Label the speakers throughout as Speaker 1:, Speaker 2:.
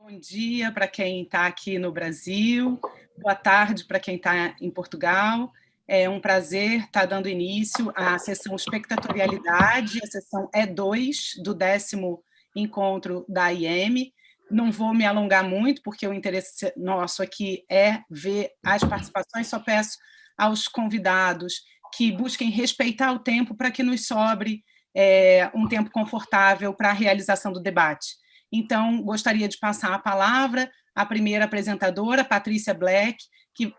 Speaker 1: Bom dia para quem está aqui no Brasil, boa tarde para quem está em Portugal. É um prazer estar dando início à sessão Espectatorialidade, a sessão E2 do 10º encontro da IEM. Não vou me alongar muito, porque o interesse nosso aqui é ver as participações, só peço aos convidados que busquem respeitar o tempo para que nos sobre um tempo confortável para a realização do debate. Então, gostaria de passar a palavra à primeira apresentadora, Patrícia Black,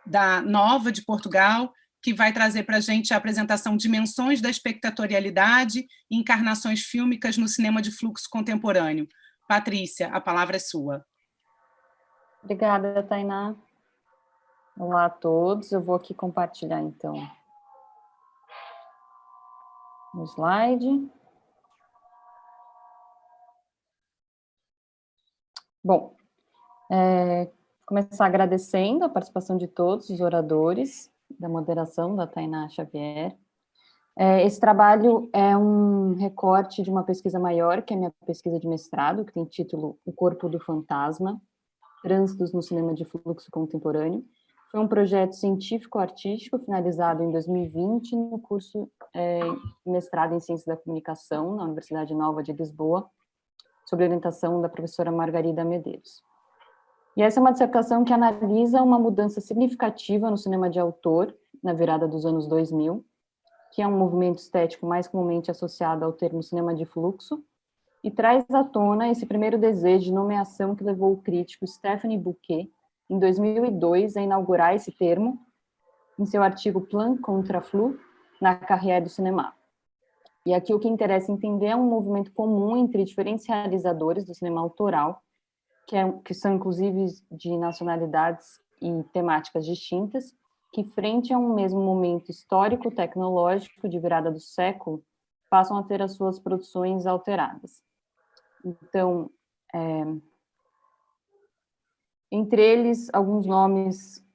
Speaker 1: da Nova de Portugal, que vai trazer para a gente a apresentação Dimensões da Espectatorialidade e Encarnações Fílmicas no Cinema de Fluxo Contemporâneo. Patrícia, a palavra é sua.
Speaker 2: Obrigada, Tainá. Olá a todos. Eu vou aqui compartilhar, então, o slide. Bom, começar agradecendo a participação de todos os oradores, da moderação da Tainá Xavier. Esse trabalho é um recorte de uma pesquisa maior, que é a minha pesquisa de mestrado, que tem título O Corpo do Fantasma, Trânsitos no Cinema de Fluxo Contemporâneo. Foi um projeto científico-artístico finalizado em 2020 no curso mestrado em Ciências da Comunicação, na Universidade Nova de Lisboa, sob orientação da professora Margarida Medeiros. E essa é uma dissertação que analisa uma mudança significativa no cinema de autor, na virada dos anos 2000, que é um movimento estético mais comumente associado ao termo cinema de fluxo, e traz à tona esse primeiro desejo de nomeação que levou o crítico Stéphane Bouquet, em 2002, a inaugurar esse termo, em seu artigo Plan contre Flou, na Carrière du Cinéma. E aqui o que interessa entender é um movimento comum entre diferentes realizadores do cinema autoral, que são inclusive de nacionalidades e temáticas distintas, que frente a um mesmo momento histórico-tecnológico de virada do século, passam a ter as suas produções alteradas. Então, entre eles, alguns nomes,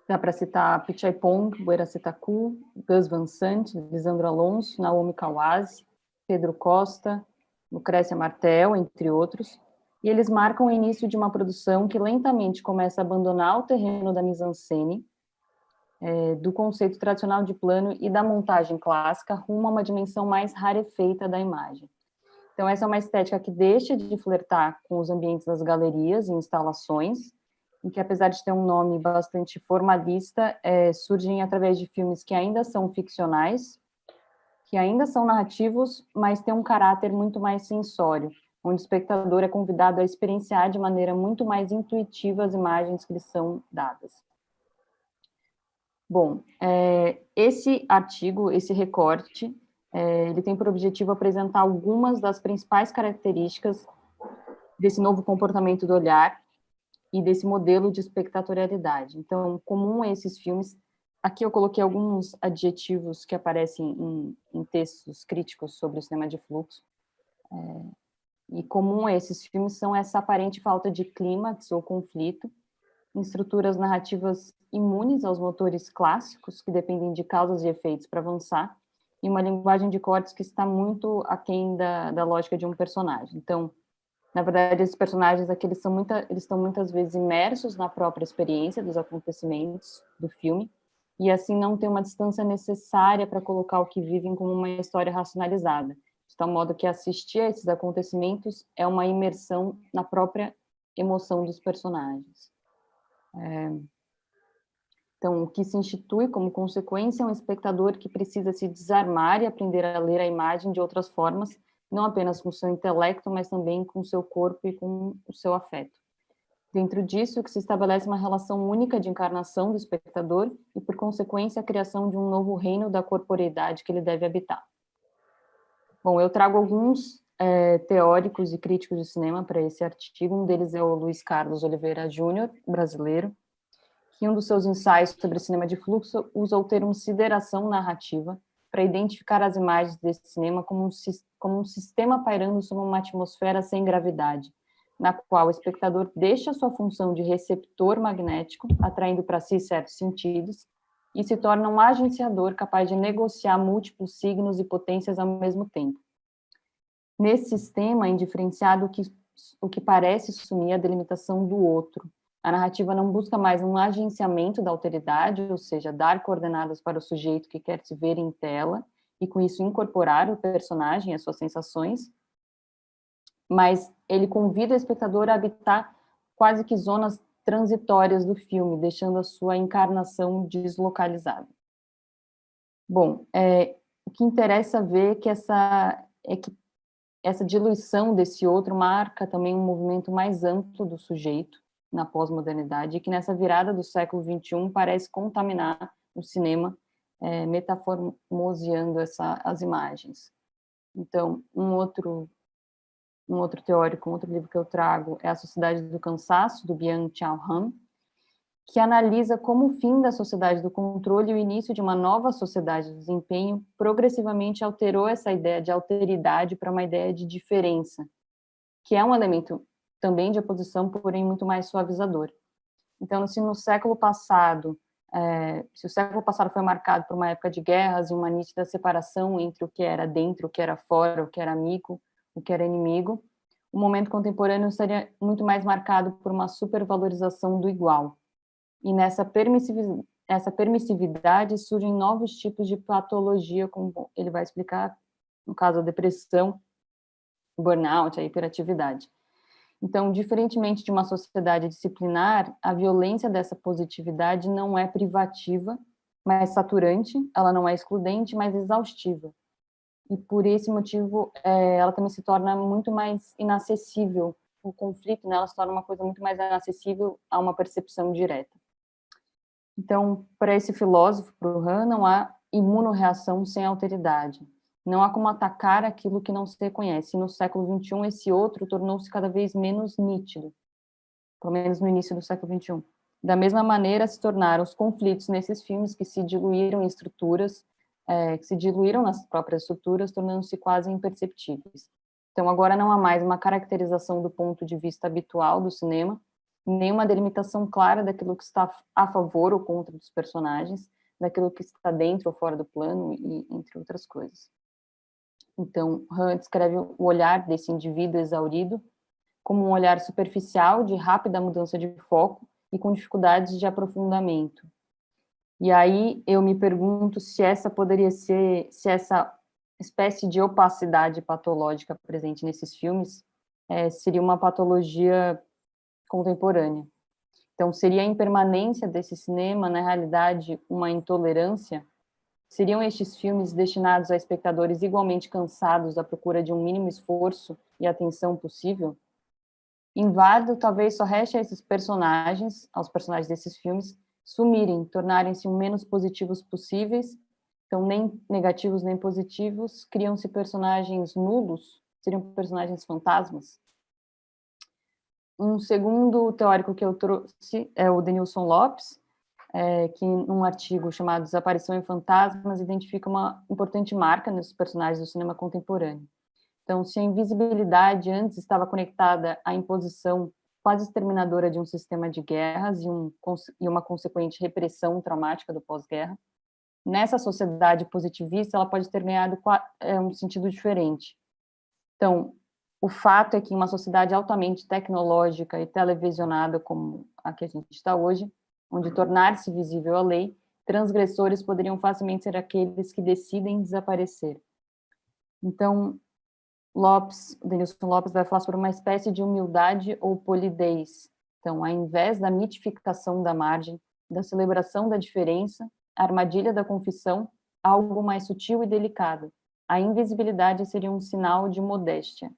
Speaker 2: dá para citar Pichai Pong, Buera Setaku, Gus Van Sant, Lisandro Alonso, Naomi Kawase, Pedro Costa, Lucrécia Martel, entre outros, e eles marcam o início de uma produção que lentamente começa a abandonar o terreno da mise-en-scène, do conceito tradicional de plano e da montagem clássica, rumo a uma dimensão mais rarefeita da imagem. Então, essa é uma estética que deixa de flertar com os ambientes das galerias e instalações, e que, apesar de ter um nome bastante formalista, surgem através de filmes que ainda são ficcionais, que ainda são narrativos, mas têm um caráter muito mais sensório, onde o espectador é convidado a experienciar de maneira muito mais intuitiva as imagens que lhes são dadas. Bom, esse artigo, esse recorte, ele tem por objetivo apresentar algumas das principais características desse novo comportamento do olhar e desse modelo de espectatorialidade. Então, comum a esses filmes, aqui eu coloquei alguns adjetivos que aparecem em textos críticos sobre o cinema de fluxo, e comum a esses filmes são essa aparente falta de clímax ou conflito, em estruturas narrativas imunes aos motores clássicos, que dependem de causas e efeitos para avançar, e uma linguagem de cortes que está muito aquém da lógica de um personagem. Então, na verdade, esses personagens aqui, eles estão muitas vezes imersos na própria experiência dos acontecimentos do filme, e assim não tem uma distância necessária para colocar o que vivem como uma história racionalizada, de tal modo que assistir a esses acontecimentos é uma imersão na própria emoção dos personagens. Então, o que se institui como consequência é um espectador que precisa se desarmar e aprender a ler a imagem de outras formas, não apenas com o seu intelecto, mas também com o seu corpo e com o seu afeto. Dentro disso, que se estabelece uma relação única de encarnação do espectador e, por consequência, a criação de um novo reino da corporeidade que ele deve habitar. Bom, eu trago alguns teóricos e críticos de cinema para esse artigo. Um deles é o Luiz Carlos Oliveira Júnior, brasileiro, que em um dos seus ensaios sobre cinema de fluxo usa o termo sideração narrativa para identificar as imagens desse cinema como um sistema pairando sobre uma atmosfera sem gravidade, na qual o espectador deixa sua função de receptor magnético, atraindo para si certos sentidos, e se torna um agenciador capaz de negociar múltiplos signos e potências ao mesmo tempo. Nesse sistema indiferenciado, o que o que parece assumir a delimitação do outro. A narrativa não busca mais um agenciamento da alteridade, ou seja, dar coordenadas para o sujeito que quer se ver em tela, e com isso incorporar o personagem, as suas sensações, mas ele convida o espectador a habitar quase que zonas transitórias do filme, deixando a sua encarnação deslocalizada. Bom, o que interessa ver que essa diluição desse outro marca também um movimento mais amplo do sujeito na pós-modernidade, e que nessa virada do século XXI parece contaminar o cinema, metaformoseando as imagens. Então, um outro teórico, um outro livro que eu trago é A Sociedade do Cansaço, do Byung-Chul Han, que analisa como o fim da sociedade do controle e o início de uma nova sociedade do desempenho progressivamente alterou essa ideia de alteridade para uma ideia de diferença, que é um elemento também de oposição, porém muito mais suavizador. Então, se no século passado, se o século passado foi marcado por uma época de guerras e uma nítida separação entre o que era dentro, o que era fora, o que era amigo, o que era inimigo, o momento contemporâneo seria muito mais marcado por uma supervalorização do igual. E nessa permissividade surgem novos tipos de patologia, como ele vai explicar, no caso a depressão, o burnout, a hiperatividade. Então, diferentemente de uma sociedade disciplinar, a violência dessa positividade não é privativa, mas saturante, ela não é excludente, mas exaustiva. E por esse motivo, ela também se torna muito mais inacessível. O conflito nela se torna uma coisa muito mais inacessível a uma percepção direta. Então, para esse filósofo, para o Han, não há imunorreação sem alteridade. Não há como atacar aquilo que não se reconhece. E no século XXI, esse outro tornou-se cada vez menos nítido, pelo menos no início do século XXI. Da mesma maneira, se tornaram os conflitos nesses filmes que se diluíram em estruturas, que se diluíram nas próprias estruturas, tornando-se quase imperceptíveis. Então, agora não há mais uma caracterização do ponto de vista habitual do cinema, nem uma delimitação clara daquilo que está a favor ou contra dos personagens, daquilo que está dentro ou fora do plano, e entre outras coisas. Então, Han descreve o olhar desse indivíduo exaurido como um olhar superficial, de rápida mudança de foco e com dificuldades de aprofundamento. E aí eu me pergunto se essa espécie de opacidade patológica presente nesses filmes seria uma patologia contemporânea. Então, seria a impermanência desse cinema, na realidade, uma intolerância? Seriam estes filmes destinados a espectadores igualmente cansados à procura de um mínimo esforço e atenção possível? Inválido, talvez só reste a esses personagens, aos personagens desses filmes, sumirem, tornarem-se o menos positivos possíveis. Então, nem negativos nem positivos, criam-se personagens nulos, seriam personagens fantasmas. Um segundo teórico que eu trouxe é o Denilson Lopes, que num artigo chamado Desaparição e Fantasmas identifica uma importante marca nesses personagens do cinema contemporâneo. Então, se a invisibilidade antes estava conectada à imposição quase exterminadora de um sistema de guerras e uma consequente repressão traumática do pós-guerra, nessa sociedade positivista ela pode ter ganhado um sentido diferente. Então, o fato é que em uma sociedade altamente tecnológica e televisionada como a que a gente está hoje, onde tornar-se visível a lei, transgressores poderiam facilmente ser aqueles que decidem desaparecer. Então, Denilson Lopes vai falar sobre uma espécie de humildade ou polidez. Então, ao invés da mitificação da margem, da celebração da diferença, a armadilha da confissão, algo mais sutil e delicado. A invisibilidade seria um sinal de modéstia.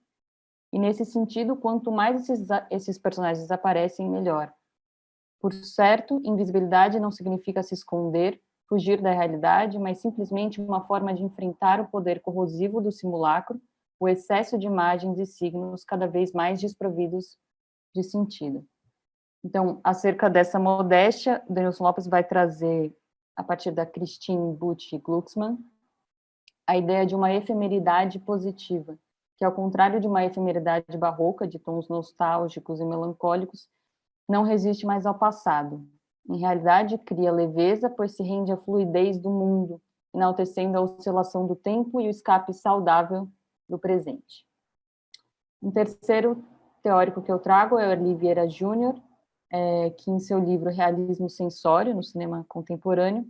Speaker 2: E, nesse sentido, quanto mais esses personagens aparecem, melhor. Por certo, invisibilidade não significa se esconder, fugir da realidade, mas simplesmente uma forma de enfrentar o poder corrosivo do simulacro, o excesso de imagens e signos cada vez mais desprovidos de sentido. Então, acerca dessa modéstia, Denilson Lopes vai trazer, a partir da Christine Butch Glucksmann, a ideia de uma efemeridade positiva, que, ao contrário de uma efemeridade barroca, de tons nostálgicos e melancólicos, não resiste mais ao passado. Em realidade, cria leveza, pois se rende à fluidez do mundo, enaltecendo a oscilação do tempo e o escape saudável do presente. Um terceiro teórico que eu trago é o Erli Vieira Júnior, que em seu livro Realismo Sensório no Cinema Contemporâneo,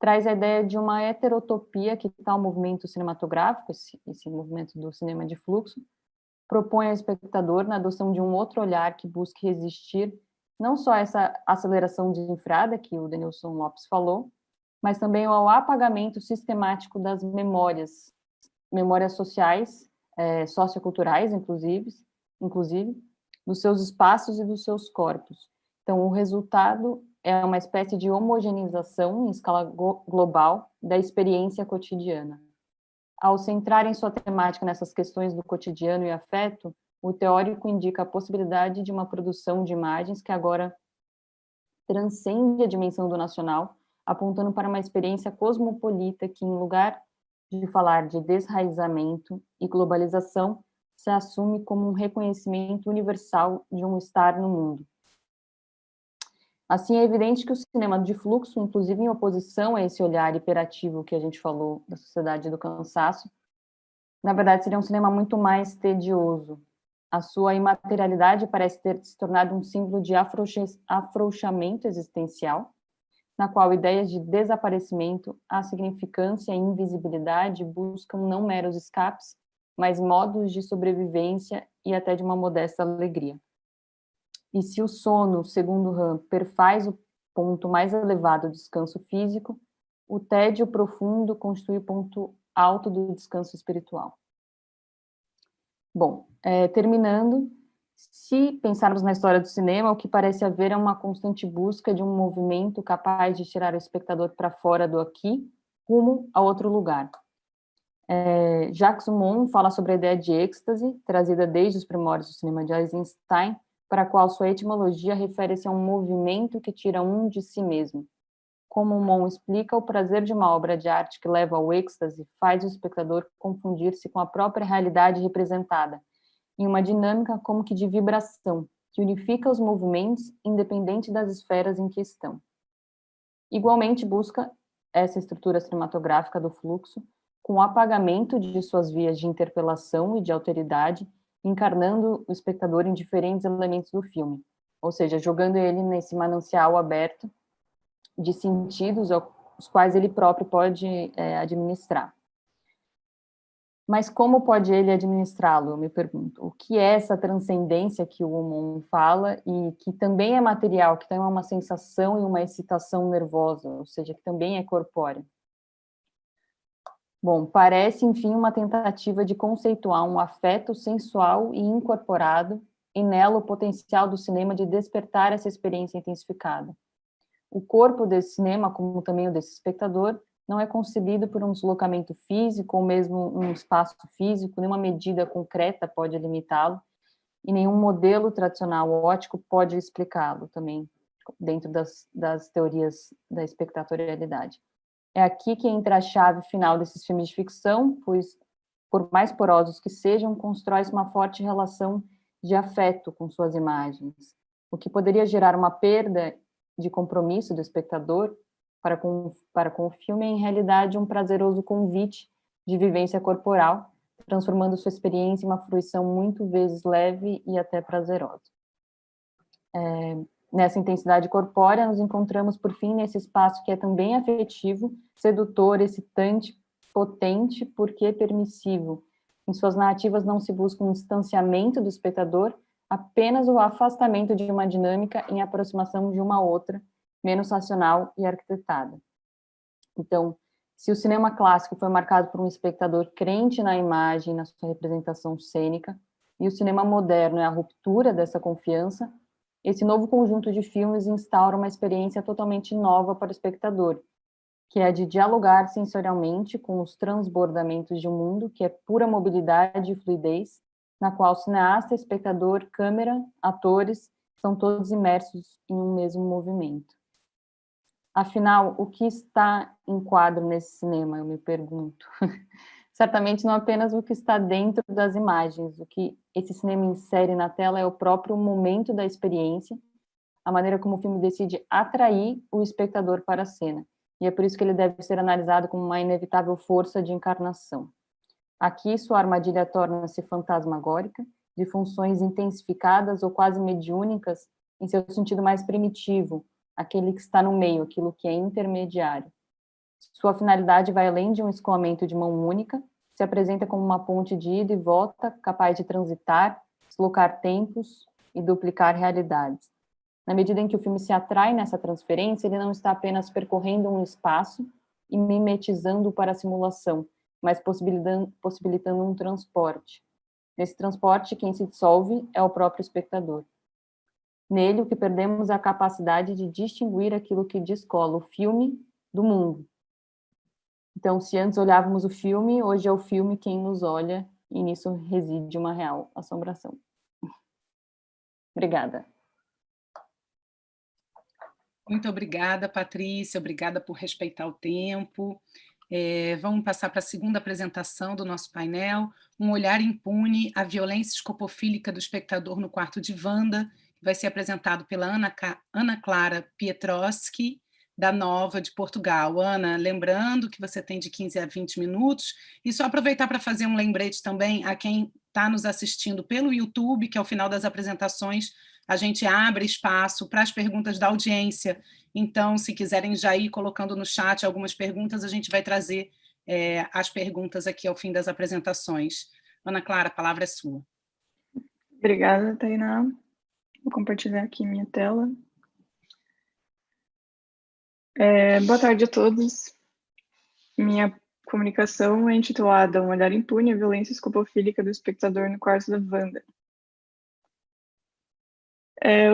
Speaker 2: traz a ideia de uma heterotopia que tal movimento cinematográfico, esse movimento do cinema de fluxo, propõe ao espectador na adoção de um outro olhar que busque resistir não só a essa aceleração desenfreada que o Denilson Lopes falou, mas também ao apagamento sistemático das memórias sociais, socioculturais, inclusive, dos seus espaços e dos seus corpos. Então, o resultado é uma espécie de homogeneização em escala global da experiência cotidiana. Ao centrar em sua temática nessas questões do cotidiano e afeto, o teórico indica a possibilidade de uma produção de imagens que agora transcende a dimensão do nacional, apontando para uma experiência cosmopolita que, em lugar de falar de desraizamento e globalização, se assume como um reconhecimento universal de um estar no mundo. Assim, é evidente que o cinema de fluxo, inclusive em oposição a esse olhar hiperativo que a gente falou da sociedade do cansaço, na verdade seria um cinema muito mais tedioso. A sua imaterialidade parece ter se tornado um símbolo de afrouxamento existencial, na qual ideias de desaparecimento, assignificância e invisibilidade buscam não meros escapes, mas modos de sobrevivência e até de uma modesta alegria. E se o sono, segundo Ram, perfaz o ponto mais elevado do descanso físico, o tédio profundo constitui o ponto alto do descanso espiritual. Bom, terminando, se pensarmos na história do cinema, o que parece haver é uma constante busca de um movimento capaz de tirar o espectador para fora do aqui, rumo a outro lugar. Jacques Aumont fala sobre a ideia de êxtase, trazida desde os primórdios do cinema de Eisenstein, para a qual sua etimologia refere-se a um movimento que tira um de si mesmo. Como Aumont explica, o prazer de uma obra de arte que leva ao êxtase faz o espectador confundir-se com a própria realidade representada, em uma dinâmica como que de vibração, que unifica os movimentos independente das esferas em que estão. Igualmente busca essa estrutura cinematográfica do fluxo, com o apagamento de suas vias de interpelação e de alteridade, encarnando o espectador em diferentes elementos do filme, ou seja, jogando ele nesse manancial aberto de sentidos os quais ele próprio pode administrar. Mas como pode ele administrá-lo, eu me pergunto. O que é essa transcendência que o Aumont fala e que também é material, que tem uma sensação e uma excitação nervosa, ou seja, que também é corpórea? Bom, parece, enfim, uma tentativa de conceituar um afeto sensual e incorporado e nela o potencial do cinema de despertar essa experiência intensificada. O corpo desse cinema, como também o desse espectador, não é concebido por um deslocamento físico ou mesmo um espaço físico, nenhuma medida concreta pode limitá-lo e nenhum modelo tradicional óptico pode explicá-lo também, dentro das teorias da espectatorialidade. É aqui que entra a chave final desses filmes de ficção, pois, por mais porosos que sejam, constrói-se uma forte relação de afeto com suas imagens, o que poderia gerar uma perda de compromisso do espectador para com o filme é, em realidade, um prazeroso convite de vivência corporal, transformando sua experiência em uma fruição muito vezes leve e até prazerosa. Nessa intensidade corpórea, nos encontramos, por fim, nesse espaço que é também afetivo, sedutor, excitante, potente, porque permissivo. Em suas narrativas não se busca um distanciamento do espectador, apenas o afastamento de uma dinâmica em aproximação de uma outra, menos racional e arquitetada. Então, se o cinema clássico foi marcado por um espectador crente na imagem, na sua representação cênica, e o cinema moderno é a ruptura dessa confiança, esse novo conjunto de filmes instaura uma experiência totalmente nova para o espectador, que é de dialogar sensorialmente com os transbordamentos de um mundo que é pura mobilidade e fluidez, na qual cineasta, espectador, câmera, atores, são todos imersos em um mesmo movimento. Afinal, o que está em quadro nesse cinema, eu me pergunto? Certamente não apenas o que está dentro das imagens, o que esse cinema insere na tela é o próprio momento da experiência, a maneira como o filme decide atrair o espectador para a cena. E é por isso que ele deve ser analisado como uma inevitável força de encarnação. Aqui, sua armadilha torna-se fantasmagórica de funções intensificadas ou quase mediúnicas em seu sentido mais primitivo, aquele que está no meio, aquilo que é intermediário. Sua finalidade vai além de um escoamento de mão única, se apresenta como uma ponte de ida e volta, capaz de transitar, deslocar tempos e duplicar realidades. Na medida em que o filme se atrai nessa transferência, ele não está apenas percorrendo um espaço e mimetizando para a simulação, mas possibilitando um transporte. Nesse transporte, quem se dissolve é o próprio espectador. Nele, o que perdemos é a capacidade de distinguir aquilo que descola o filme do mundo. Então, se antes olhávamos o filme, hoje é o filme quem nos olha, e nisso reside uma real assombração. Obrigada.
Speaker 1: Muito obrigada, Patrícia, obrigada por respeitar o tempo. Vamos passar para a segunda apresentação do nosso painel, Um Olhar Impune, a Violência Escopofílica do Espectador no Quarto de Wanda, que vai ser apresentado pela Ana Clara Pietrowski, da Nova, de Portugal. Ana, lembrando que você tem de 15 a 20 minutos, e só aproveitar para fazer um lembrete também a quem está nos assistindo pelo YouTube, que ao final das apresentações a gente abre espaço para as perguntas da audiência. Então, se quiserem já ir colocando no chat algumas perguntas, a gente vai trazer as perguntas aqui ao fim das apresentações. Ana Clara, a palavra é sua.
Speaker 3: Obrigada, Tainá. Vou compartilhar aqui minha tela. Boa tarde a todos. Minha comunicação é intitulada Um Olhar Impune, a Violência Escopofílica do Espectador no Quarto da Wanda.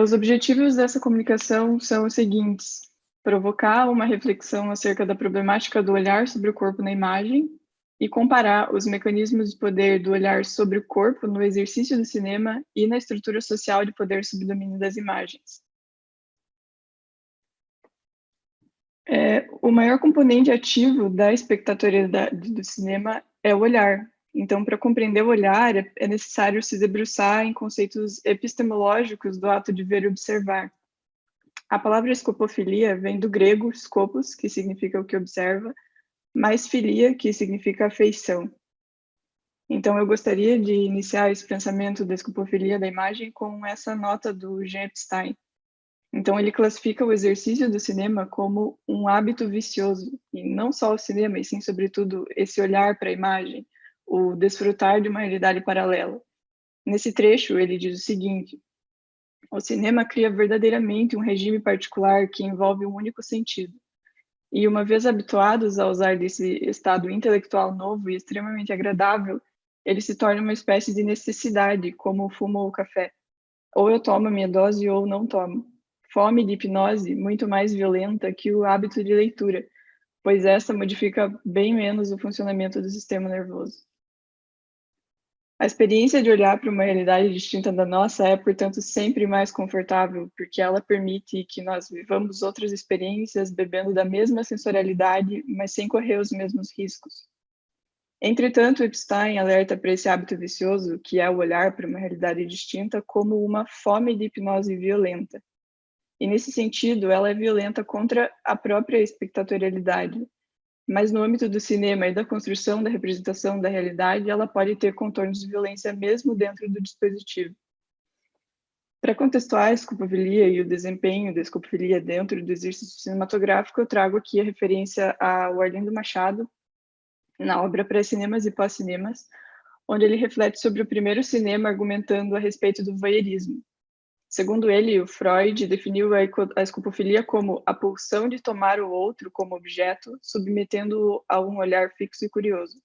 Speaker 3: Os objetivos dessa comunicação são os seguintes: provocar uma reflexão acerca da problemática do olhar sobre o corpo na imagem e comparar os mecanismos de poder do olhar sobre o corpo no exercício do cinema e na estrutura social de poder sob o domínio das imagens. O maior componente ativo da espectatorialidade do cinema é o olhar. Então, para compreender o olhar, é necessário se debruçar em conceitos epistemológicos do ato de ver e observar. A palavra escopofilia vem do grego scopos, que significa o que observa, mais filia, que significa afeição. Então, eu gostaria de iniciar esse pensamento da escopofilia da imagem com essa nota do Jean Epstein. Então, ele classifica o exercício do cinema como um hábito vicioso, e não só o cinema, e sim, sobretudo, esse olhar para a imagem, o desfrutar de uma realidade paralela. Nesse trecho, ele diz o seguinte: o cinema cria verdadeiramente um regime particular que envolve um único sentido. E uma vez habituados a usar desse estado intelectual novo e extremamente agradável, ele se torna uma espécie de necessidade, como o fumo ou o café. Ou eu tomo a minha dose ou não tomo. Fome de hipnose muito mais violenta que o hábito de leitura, pois esta modifica bem menos o funcionamento do sistema nervoso. A experiência de olhar para uma realidade distinta da nossa é, portanto, sempre mais confortável, porque ela permite que nós vivamos outras experiências bebendo da mesma sensorialidade, mas sem correr os mesmos riscos. Entretanto, Epstein alerta para esse hábito vicioso, que é o olhar para uma realidade distinta, como uma fome de hipnose violenta. E, nesse sentido, ela é violenta contra a própria espectatorialidade. Mas, no âmbito do cinema e da construção da representação da realidade, ela pode ter contornos de violência mesmo dentro do dispositivo. Para contextualizar a escopofilia e o desempenho da escopofilia dentro do exercício cinematográfico, eu trago aqui a referência ao Arlindo Machado, na obra Pré-Cinemas e Pós-Cinemas, onde ele reflete sobre o primeiro cinema argumentando a respeito do voyeurismo. Segundo ele, o Freud definiu a escopofilia como a pulsão de tomar o outro como objeto, submetendo-o a um olhar fixo e curioso.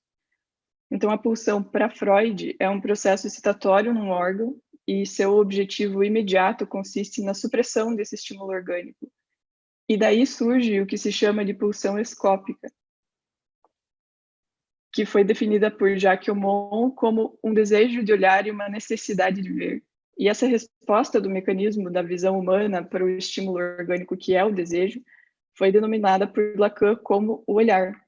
Speaker 3: Então, a pulsão, para Freud, é um processo excitatório num órgão e seu objetivo imediato consiste na supressão desse estímulo orgânico. E daí surge o que se chama de pulsão escópica, que foi definida por Jacques Aumont como um desejo de olhar e uma necessidade de ver. E essa resposta do mecanismo da visão humana para o estímulo orgânico, que é o desejo, foi denominada por Lacan como o olhar.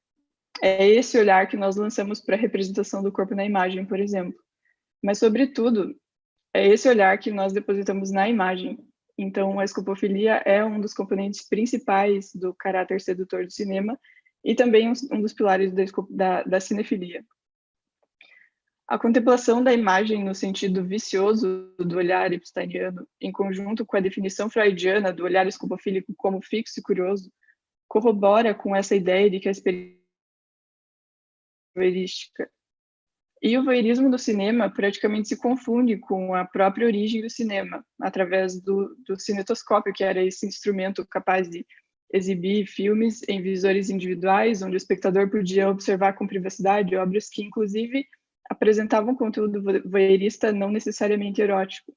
Speaker 3: É esse olhar que nós lançamos para a representação do corpo na imagem, por exemplo. Mas, sobretudo, é esse olhar que nós depositamos na imagem. Então, a escopofilia é um dos componentes principais do caráter sedutor do cinema e também um dos pilares da cinefilia. A contemplação da imagem no sentido vicioso do olhar epsteiniano, em conjunto com a definição freudiana do olhar escopofílico como fixo e curioso, corrobora com essa ideia de que a experiência voyeurística e o voyeurismo do cinema praticamente se confunde com a própria origem do cinema, através do cinetoscópio, que era esse instrumento capaz de exibir filmes em visores individuais, onde o espectador podia observar com privacidade obras que, inclusive, apresentavam conteúdo voyeurista não necessariamente erótico.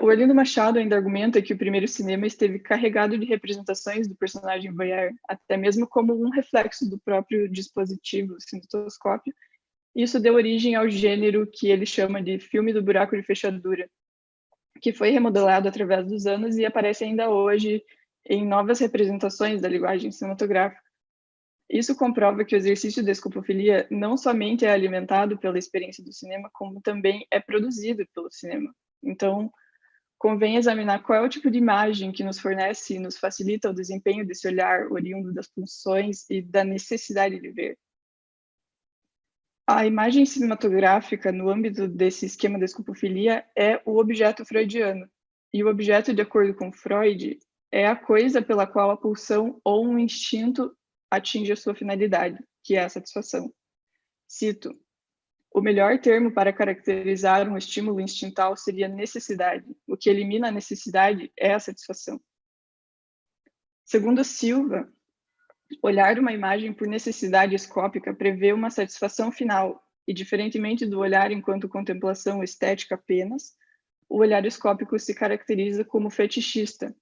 Speaker 3: O Arlindo Machado ainda argumenta que o primeiro cinema esteve carregado de representações do personagem voyeur, até mesmo como um reflexo do próprio dispositivo, o cinetoscópio. Isso deu origem ao gênero que ele chama de filme do buraco de fechadura, que foi remodelado através dos anos e aparece ainda hoje em novas representações da linguagem cinematográfica. Isso comprova que o exercício da escopofilia não somente é alimentado pela experiência do cinema, como também é produzido pelo cinema. Então, convém examinar qual é o tipo de imagem que nos fornece e nos facilita o desempenho desse olhar oriundo das pulsões e da necessidade de ver. A imagem cinematográfica, no âmbito desse esquema da escopofilia, é o objeto freudiano. E o objeto, de acordo com Freud, é a coisa pela qual a pulsão ou um instinto atinge a sua finalidade, que é a satisfação. Cito: o melhor termo para caracterizar um estímulo instintal seria necessidade. O que elimina a necessidade é a satisfação. Segundo Silva, olhar uma imagem por necessidade escópica prevê uma satisfação final, e diferentemente do olhar enquanto contemplação estética apenas, o olhar escópico se caracteriza como fetichista,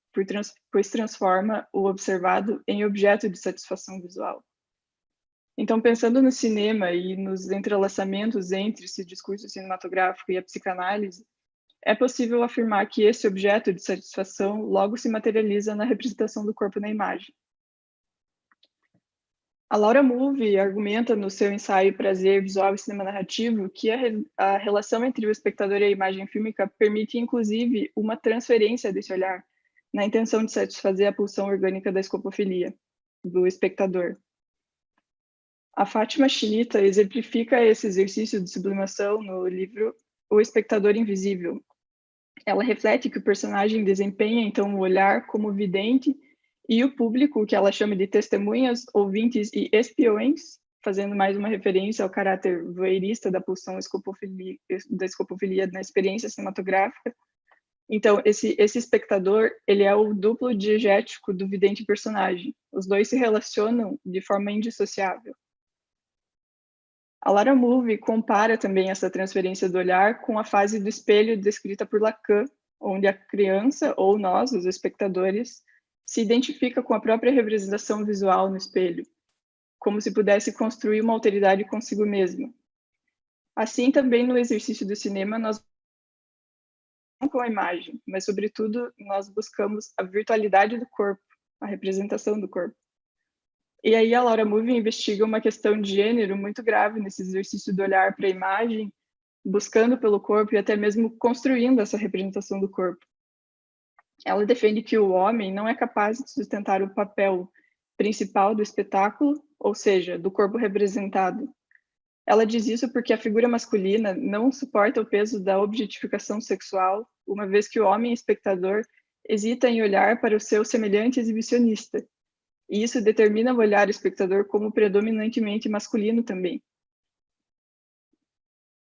Speaker 3: pois transforma o observado em objeto de satisfação visual. Então, pensando no cinema e nos entrelaçamentos entre esse discurso cinematográfico e a psicanálise, é possível afirmar que esse objeto de satisfação logo se materializa na representação do corpo na imagem. A Laura Mulvey argumenta no seu ensaio Prazer Visual e Cinema Narrativo que a relação entre o espectador e a imagem fílmica permite, inclusive, uma transferência desse olhar, na intenção de satisfazer a pulsão orgânica da escopofilia, do espectador. A Fátima Chinita exemplifica esse exercício de sublimação no livro O Espectador Invisível. Ela reflete que o personagem desempenha, então, o olhar como vidente e o público, que ela chama de testemunhas, ouvintes e espiões, fazendo mais uma referência ao caráter voyeurista da pulsão da escopofilia na experiência cinematográfica. Então, esse espectador, ele é o duplo diegético do vidente personagem. Os dois se relacionam de forma indissociável. A Laura Mulvey compara também essa transferência do olhar com a fase do espelho descrita por Lacan, onde a criança, ou nós, os espectadores, se identifica com a própria representação visual no espelho, como se pudesse construir uma alteridade consigo mesma. Assim, também no exercício do cinema, nós não com a imagem, mas, sobretudo, nós buscamos a virtualidade do corpo, a representação do corpo. E aí a Laura Mulvey investiga uma questão de gênero muito grave nesse exercício do olhar para a imagem, buscando pelo corpo e até mesmo construindo essa representação do corpo. Ela defende que o homem não é capaz de sustentar o papel principal do espetáculo, ou seja, do corpo representado. Ela diz isso porque a figura masculina não suporta o peso da objetificação sexual, uma vez que o homem espectador hesita em olhar para o seu semelhante exibicionista. E isso determina o olhar espectador como predominantemente masculino também.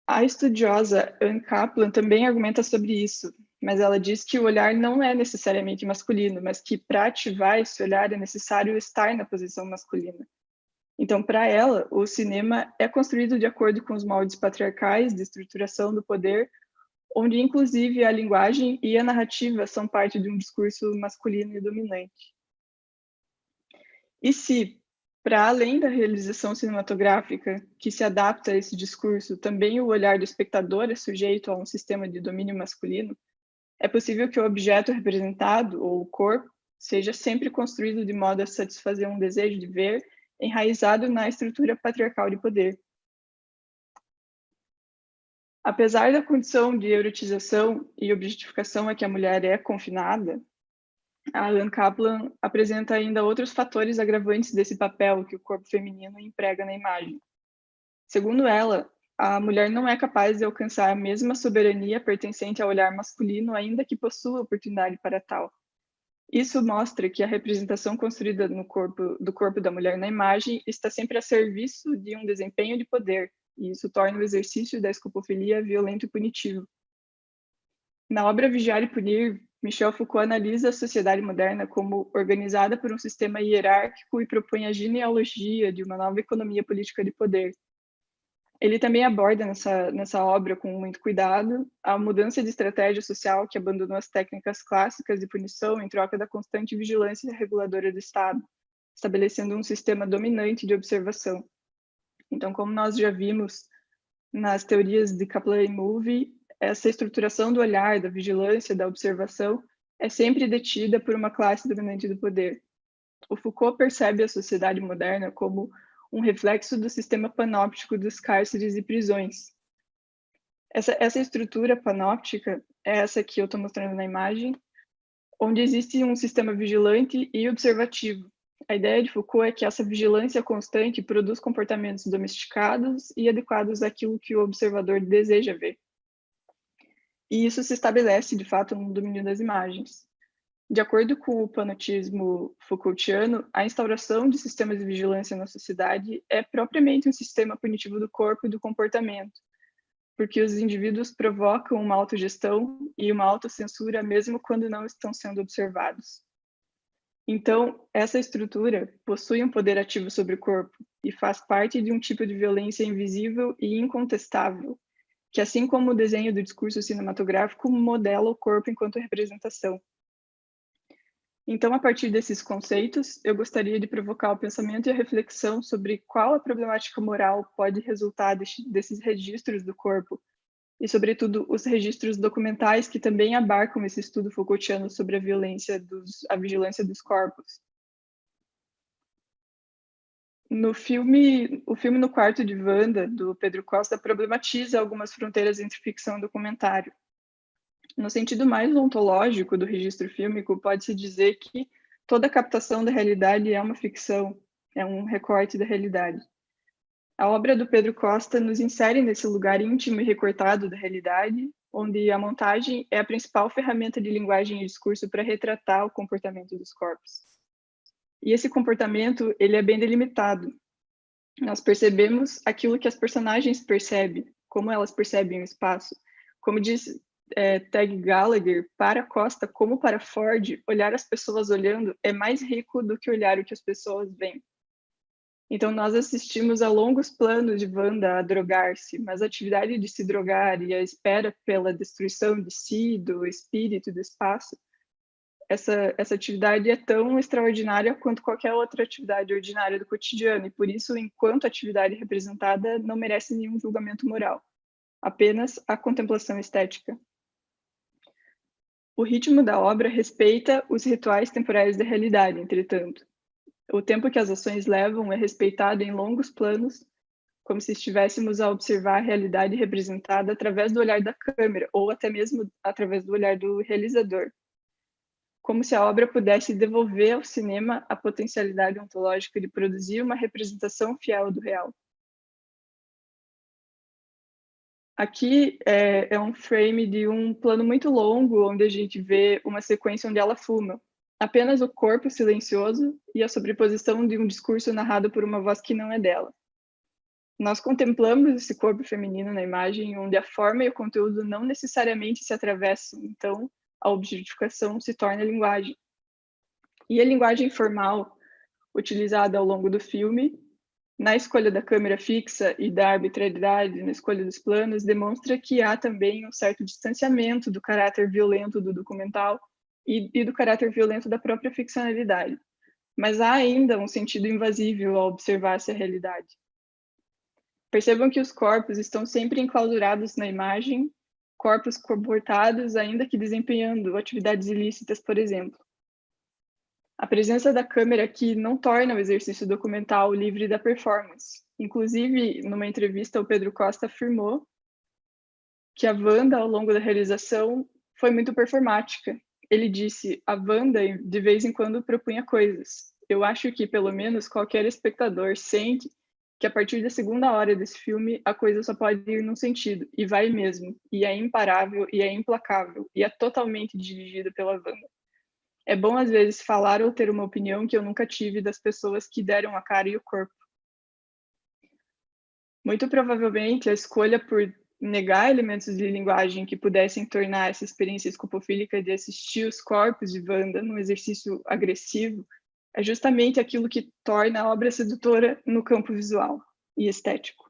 Speaker 3: A estudiosa Anne Kaplan também argumenta sobre isso, mas ela diz que o olhar não é necessariamente masculino, mas que para ativar esse olhar é necessário estar na posição masculina. Então, para ela, o cinema é construído de acordo com os moldes patriarcais de estruturação do poder, onde inclusive a linguagem e a narrativa são parte de um discurso masculino e dominante. E se, para além da realização cinematográfica, que se adapta a esse discurso, também o olhar do espectador é sujeito a um sistema de domínio masculino, é possível que o objeto representado, ou o corpo, seja sempre construído de modo a satisfazer um desejo de ver, enraizado na estrutura patriarcal de poder. Apesar da condição de erotização e objetificação a que a mulher é confinada, a Anne Kaplan apresenta ainda outros fatores agravantes desse papel que o corpo feminino emprega na imagem. Segundo ela, A mulher não é capaz de alcançar a mesma soberania pertencente ao olhar masculino, ainda que possua oportunidade para tal. Isso mostra que a representação construída do corpo da mulher na imagem está sempre a serviço de um desempenho de poder, e isso torna o exercício da escopofilia violento e punitivo. Na obra Vigiar e Punir, Michel Foucault analisa a sociedade moderna como organizada por um sistema hierárquico e propõe a genealogia de uma nova economia política de poder. Ele também aborda nessa obra, com muito cuidado, a mudança de estratégia social que abandonou as técnicas clássicas de punição em troca da constante vigilância reguladora do Estado, estabelecendo um sistema dominante de observação. Então, como nós já vimos nas teorias de Kaplan e Mulvey, essa estruturação do olhar, da vigilância, da observação, é sempre detida por uma classe dominante do poder. O Foucault percebe a sociedade moderna como um reflexo do sistema panóptico dos cárceres e prisões. Essa estrutura panóptica é essa que eu estou mostrando na imagem, onde existe um sistema vigilante e observativo. A ideia de Foucault é que essa vigilância constante produz comportamentos domesticados e adequados àquilo que o observador deseja ver. E isso se estabelece, de fato, no domínio das imagens. De acordo com o panotismo Foucaultiano, a instauração de sistemas de vigilância na sociedade é propriamente um sistema punitivo do corpo e do comportamento, porque os indivíduos provocam uma autogestão e uma autocensura mesmo quando não estão sendo observados. Então, essa estrutura possui um poder ativo sobre o corpo e faz parte de um tipo de violência invisível e incontestável, que, assim como o desenho do discurso cinematográfico, modela o corpo enquanto representação. Então, a partir desses conceitos, eu gostaria de provocar o pensamento e a reflexão sobre qual a problemática moral pode resultar desses registros do corpo, e, sobretudo, os registros documentais que também abarcam esse estudo Foucaultiano sobre a vigilância dos corpos. O filme No Quarto de Wanda, do Pedro Costa, problematiza algumas fronteiras entre ficção e documentário. No sentido mais ontológico do registro fílmico, pode-se dizer que toda captação da realidade é uma ficção, é um recorte da realidade. A obra do Pedro Costa nos insere nesse lugar íntimo e recortado da realidade, onde a montagem é a principal ferramenta de linguagem e discurso para retratar o comportamento dos corpos. E esse comportamento, ele é bem delimitado. Nós percebemos aquilo que as personagens percebem, como elas percebem o espaço. Como diz Tag Gallagher, para Costa, como para Ford, olhar as pessoas olhando é mais rico do que olhar o que as pessoas veem. Então, nós assistimos a longos planos de Wanda a drogar-se, mas a atividade de se drogar e a espera pela destruição de si, do espírito, do espaço, essa atividade é tão extraordinária quanto qualquer outra atividade ordinária do cotidiano, e por isso, enquanto atividade representada, não merece nenhum julgamento moral, apenas a contemplação estética. O ritmo da obra respeita os rituais temporais da realidade, entretanto. O tempo que as ações levam é respeitado em longos planos, como se estivéssemos a observar a realidade representada através do olhar da câmera, ou até mesmo através do olhar do realizador. Como se a obra pudesse devolver ao cinema a potencialidade ontológica de produzir uma representação fiel do real. Aqui é um frame de um plano muito longo, onde a gente vê uma sequência onde ela fuma. Apenas o corpo silencioso e a sobreposição de um discurso narrado por uma voz que não é dela. Nós contemplamos esse corpo feminino na imagem, onde a forma e o conteúdo não necessariamente se atravessam, então a objetificação se torna linguagem. E a linguagem formal, utilizada ao longo do filme, na escolha da câmera fixa e da arbitrariedade na escolha dos planos, demonstra que há também um certo distanciamento do caráter violento do documental e do caráter violento da própria ficcionalidade. Mas há ainda um sentido invasível ao observar essa realidade. Percebam que os corpos estão sempre enclausurados na imagem, corpos comportados, ainda que desempenhando atividades ilícitas, por exemplo. A presença da câmera aqui não torna o exercício documental livre da performance. Inclusive, numa entrevista, o Pedro Costa afirmou que a Wanda, ao longo da realização, foi muito performática. Ele disse, a Wanda, de vez em quando, propunha coisas. Eu acho que, pelo menos, qualquer espectador sente que a partir da segunda hora desse filme, a coisa só pode ir num sentido, e vai mesmo, e é imparável, e é implacável, e é totalmente dirigida pela Wanda. É bom, às vezes, falar ou ter uma opinião que eu nunca tive das pessoas que deram a cara e o corpo. Muito provavelmente, a escolha por negar elementos de linguagem que pudessem tornar essa experiência escopofílica de assistir os corpos de Wanda num exercício agressivo é justamente aquilo que torna a obra sedutora no campo visual e estético.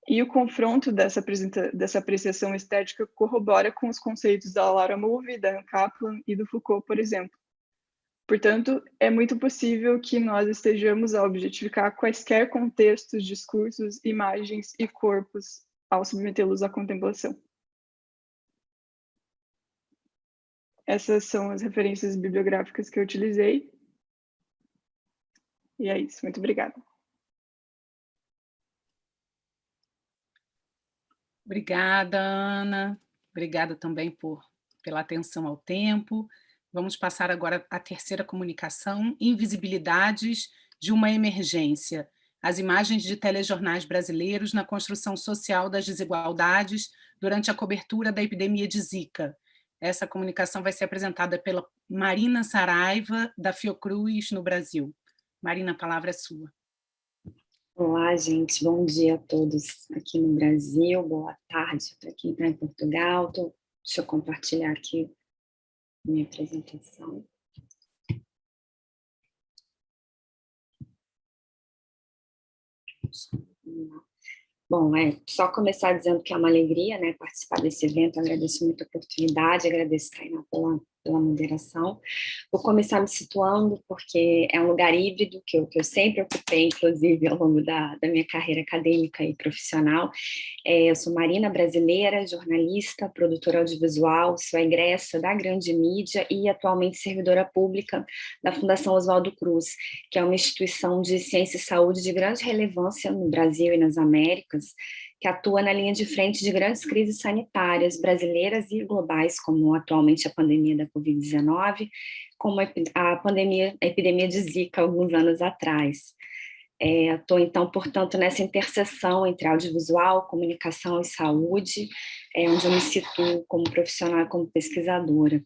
Speaker 3: E o confronto dessa apreciação estética corrobora com os conceitos da Laura Mulvey, da Anne Kaplan e do Foucault, por exemplo. Portanto, é muito possível que nós estejamos a objetificar quaisquer contextos, discursos, imagens e corpos ao submetê-los à contemplação. Essas são as referências bibliográficas que eu utilizei. E é isso. Muito obrigada.
Speaker 1: Obrigada, Ana. Obrigada também pela atenção ao tempo. Vamos passar agora à terceira comunicação, Invisibilidades de uma Emergência. As imagens de telejornais brasileiros na construção social das desigualdades durante a cobertura da epidemia de Zika. Essa comunicação vai ser apresentada pela Marina Saraiva, da Fiocruz, no Brasil. Marina, a palavra é sua.
Speaker 4: Olá, gente. Bom dia a todos aqui no Brasil. Boa tarde para quem está em Portugal. Deixa eu compartilhar aqui minha apresentação. Bom, só começar dizendo que é uma alegria, né, participar desse evento. Agradeço muito a oportunidade, agradeço, Tainá, pela moderação. Vou começar me situando, porque é um lugar híbrido que eu sempre ocupei, inclusive, ao longo da minha carreira acadêmica e profissional. Eu sou Marina, brasileira, jornalista, produtora audiovisual, sou egressa da grande mídia e atualmente servidora pública da Fundação Oswaldo Cruz, que é uma instituição de ciência e saúde de grande relevância no Brasil e nas Américas, que atua na linha de frente de grandes crises sanitárias brasileiras e globais, como atualmente a pandemia da Covid-19, como a epidemia de Zika, alguns anos atrás. Estou, então, portanto, nessa interseção entre audiovisual, comunicação e saúde, onde eu me situo como profissional e como pesquisadora.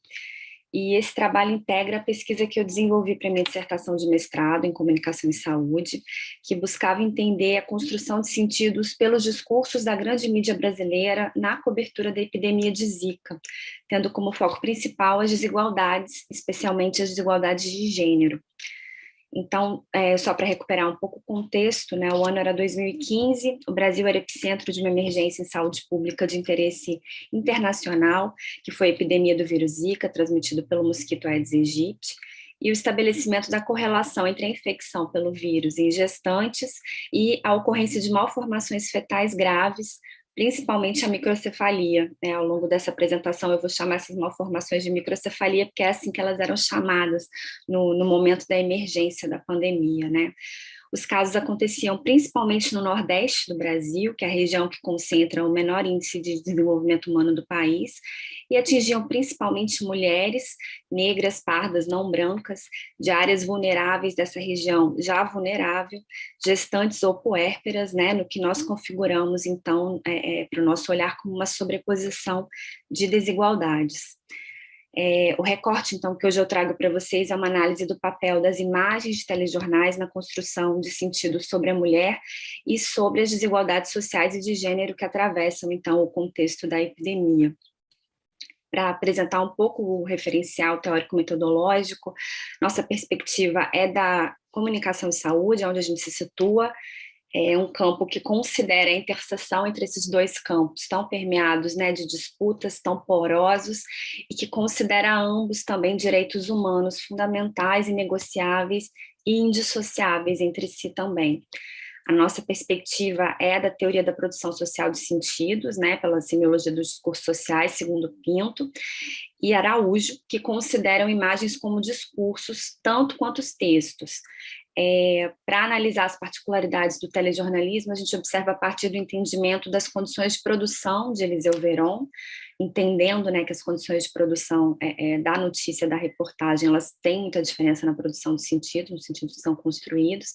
Speaker 4: E esse trabalho integra a pesquisa que eu desenvolvi para minha dissertação de mestrado em comunicação e saúde, que buscava entender a construção de sentidos pelos discursos da grande mídia brasileira na cobertura da epidemia de Zika, tendo como foco principal as desigualdades, especialmente as desigualdades de gênero. Então, só para recuperar um pouco o contexto, né, o ano era 2015, o Brasil era epicentro de uma emergência em saúde pública de interesse internacional, que foi a epidemia do vírus Zika, transmitido pelo mosquito Aedes aegypti, e o estabelecimento da correlação entre a infecção pelo vírus em gestantes e a ocorrência de malformações fetais graves, principalmente a microcefalia. Ao longo dessa apresentação eu vou chamar essas malformações de microcefalia, porque é assim que elas eram chamadas no momento da emergência da pandemia, né? Os casos aconteciam principalmente no Nordeste do Brasil, que é a região que concentra o menor índice de desenvolvimento humano do país, e atingiam principalmente mulheres negras, pardas, não brancas, de áreas vulneráveis dessa região já vulnerável, gestantes ou puérperas, né, no que nós configuramos, então, para o nosso olhar como uma sobreposição de desigualdades. O recorte, então, que hoje eu trago para vocês é uma análise do papel das imagens de telejornais na construção de sentido sobre a mulher e sobre as desigualdades sociais e de gênero que atravessam, então, o contexto da epidemia. Para apresentar um pouco o referencial teórico-metodológico, nossa perspectiva é da comunicação e saúde, onde a gente se situa. É um campo que considera a interseção entre esses dois campos, tão permeados, né, de disputas, tão porosos, e que considera ambos também direitos humanos fundamentais, inegociáveis e indissociáveis entre si também. A nossa perspectiva é da teoria da produção social de sentidos, né, pela semiologia dos discursos sociais, segundo Pinto, e Araújo, que consideram imagens como discursos, tanto quanto os textos. Para analisar as particularidades do telejornalismo, a gente observa a partir do entendimento das condições de produção de Eliseu Veron, entendendo, né, que as condições de produção da notícia, da reportagem, elas têm muita diferença na produção dos sentidos, nos sentidos que são construídos,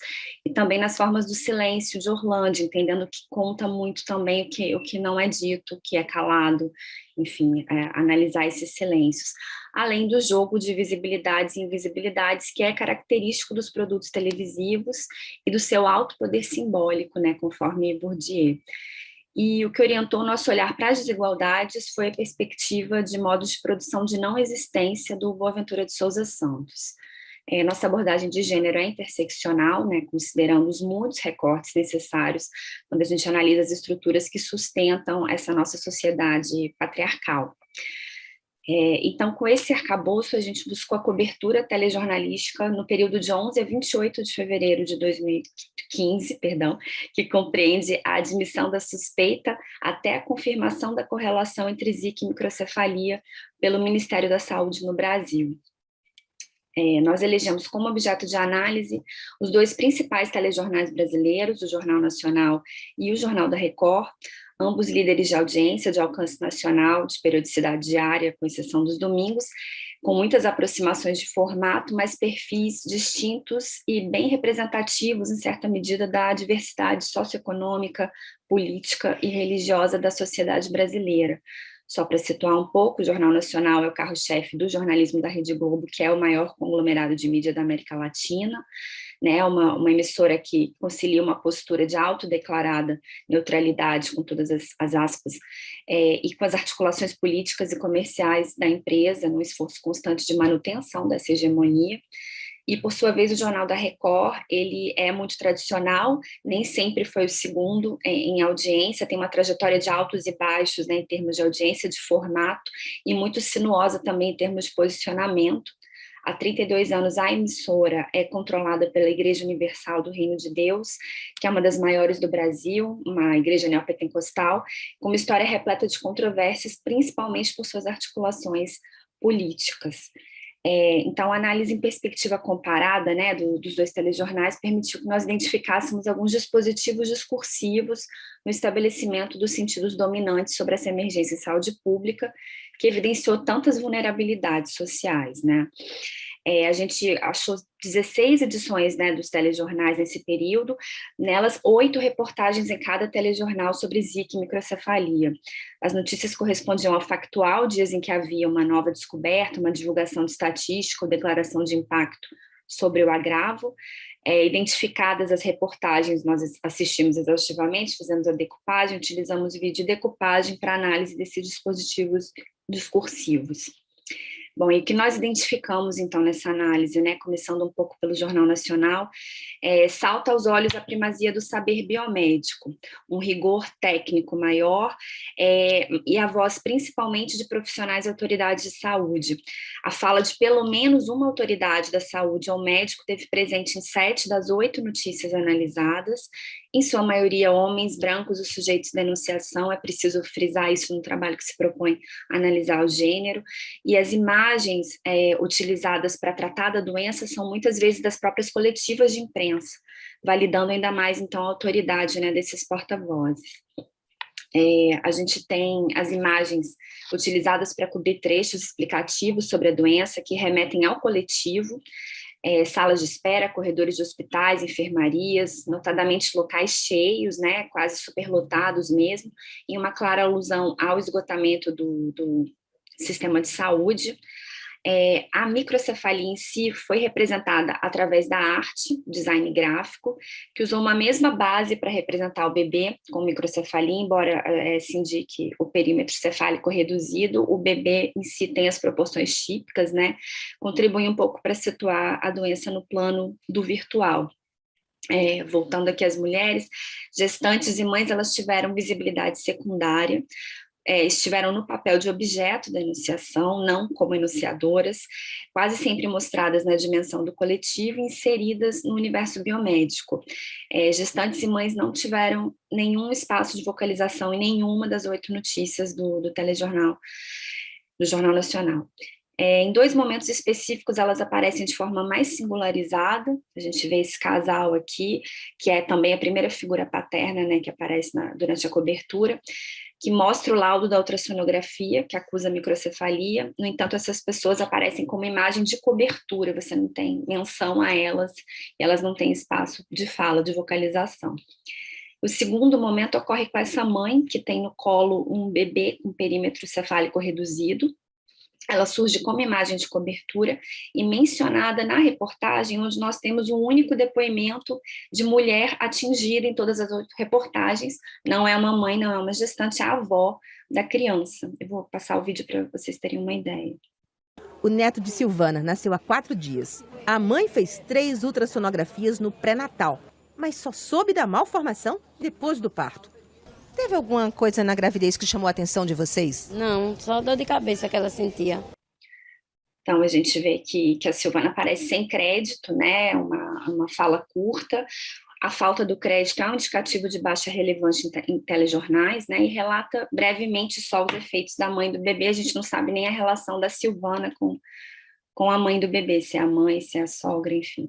Speaker 4: e também nas formas do silêncio de Orlando, entendendo que conta muito também o que não é dito, o que é calado, enfim, analisar esses silêncios. Além do jogo de visibilidades e invisibilidades, que é característico dos produtos televisivos e do seu alto poder simbólico, né, conforme Bourdieu. E o que orientou o nosso olhar para as desigualdades foi a perspectiva de modos de produção de não existência do Boaventura de Souza Santos. Nossa abordagem de gênero é interseccional, né, considerando os muitos recortes necessários quando a gente analisa as estruturas que sustentam essa nossa sociedade patriarcal. Então, com esse arcabouço, a gente buscou a cobertura telejornalística no período de 11 a 28 de fevereiro de 2015, que compreende a admissão da suspeita até a confirmação da correlação entre zika e microcefalia pelo Ministério da Saúde no Brasil. Nós elegemos como objeto de análise os dois principais telejornais brasileiros, o Jornal Nacional e o Jornal da Record, ambos líderes de audiência, de alcance nacional, de periodicidade diária, com exceção dos domingos, com muitas aproximações de formato, mas perfis distintos e bem representativos, em certa medida, da diversidade socioeconômica, política e religiosa da sociedade brasileira. Só para situar um pouco, o Jornal Nacional é o carro-chefe do jornalismo da Rede Globo, que é o maior conglomerado de mídia da América Latina, né, uma emissora que concilia uma postura de autodeclarada neutralidade, com todas as aspas, e com as articulações políticas e comerciais da empresa, no esforço constante de manutenção dessa hegemonia. E, por sua vez, o Jornal da Record, ele é muito tradicional, nem sempre foi o segundo em audiência, tem uma trajetória de altos e baixos, né, em termos de audiência, de formato, e muito sinuosa também em termos de posicionamento. Há 32 anos, a emissora é controlada pela Igreja Universal do Reino de Deus, que é uma das maiores do Brasil, uma igreja neopentecostal, com uma história repleta de controvérsias, principalmente por suas articulações políticas. Então, a análise em perspectiva comparada, né, dos dois telejornais permitiu que nós identificássemos alguns dispositivos discursivos no estabelecimento dos sentidos dominantes sobre essa emergência em saúde pública, que evidenciou tantas vulnerabilidades sociais, né? A gente achou 16 edições, né, dos telejornais nesse período, nelas 8 reportagens em cada telejornal sobre zika e microcefalia. As notícias correspondiam ao factual, dias em que havia uma nova descoberta, uma divulgação de estatística ou declaração de impacto sobre o agravo. Identificadas as reportagens, nós assistimos exaustivamente, fizemos a decupagem, utilizamos o vídeo de decupagem para análise desses dispositivos discursivos. Bom, e o que nós identificamos, então, nessa análise, né, começando um pouco pelo Jornal Nacional, salta aos olhos a primazia do saber biomédico, um rigor técnico maior e a voz principalmente de profissionais e autoridades de saúde. A fala de pelo menos uma autoridade da saúde ou médico teve presente em 7 das 8 notícias analisadas, em sua maioria homens brancos, os sujeitos de denunciação, é preciso frisar isso no trabalho que se propõe a analisar o gênero, e as imagens utilizadas para tratar da doença são muitas vezes das próprias coletivas de imprensa, validando ainda mais, então, a autoridade, né, desses porta-vozes. A gente tem as imagens utilizadas para cobrir trechos explicativos sobre a doença que remetem ao coletivo, salas de espera, corredores de hospitais, enfermarias, notadamente locais cheios, né, quase superlotados mesmo, em uma clara alusão ao esgotamento do sistema de saúde. A microcefalia em si foi representada através da arte, design gráfico, que usou uma mesma base para representar o bebê com microcefalia, embora se indique o perímetro cefálico reduzido, o bebê em si tem as proporções típicas, né, contribui um pouco para situar a doença no plano do virtual. Voltando aqui às mulheres, gestantes e mães, elas tiveram visibilidade secundária, estiveram no papel de objeto da enunciação, não como enunciadoras, quase sempre mostradas na dimensão do coletivo, inseridas no universo biomédico. Gestantes e mães não tiveram nenhum espaço de vocalização em nenhuma das 8 notícias do telejornal, do Jornal Nacional. Em 2 momentos específicos, elas aparecem de forma mais singularizada. A gente vê esse casal aqui, que é também a primeira figura paterna, né, que aparece durante a cobertura. que mostra o laudo da ultrassonografia, que acusa microcefalia. No entanto, essas pessoas aparecem como imagem de cobertura, você não tem menção a elas, e elas não têm espaço de fala, de vocalização. O segundo momento ocorre com essa mãe, que tem no colo um bebê com perímetro cefálico reduzido. Ela surge como imagem de cobertura e mencionada na reportagem, onde nós temos um único depoimento de mulher atingida em todas as 8 reportagens. Não é uma mãe, não é uma gestante, é a avó da criança. Eu vou passar o vídeo para vocês terem uma ideia.
Speaker 5: O neto de Silvana nasceu há 4 dias. A mãe fez 3 ultrassonografias no pré-natal, mas só soube da malformação depois do parto. Teve alguma coisa na gravidez que chamou a atenção de vocês?
Speaker 6: Não, só dor de cabeça que ela sentia.
Speaker 4: Então, a gente vê que a Silvana aparece sem crédito, né? Uma fala curta. A falta do crédito é um indicativo de baixa relevância em telejornais, né? E relata brevemente só os efeitos da mãe do bebê. A gente não sabe nem a relação da Silvana com a mãe do bebê, se é a mãe, se é a sogra, enfim.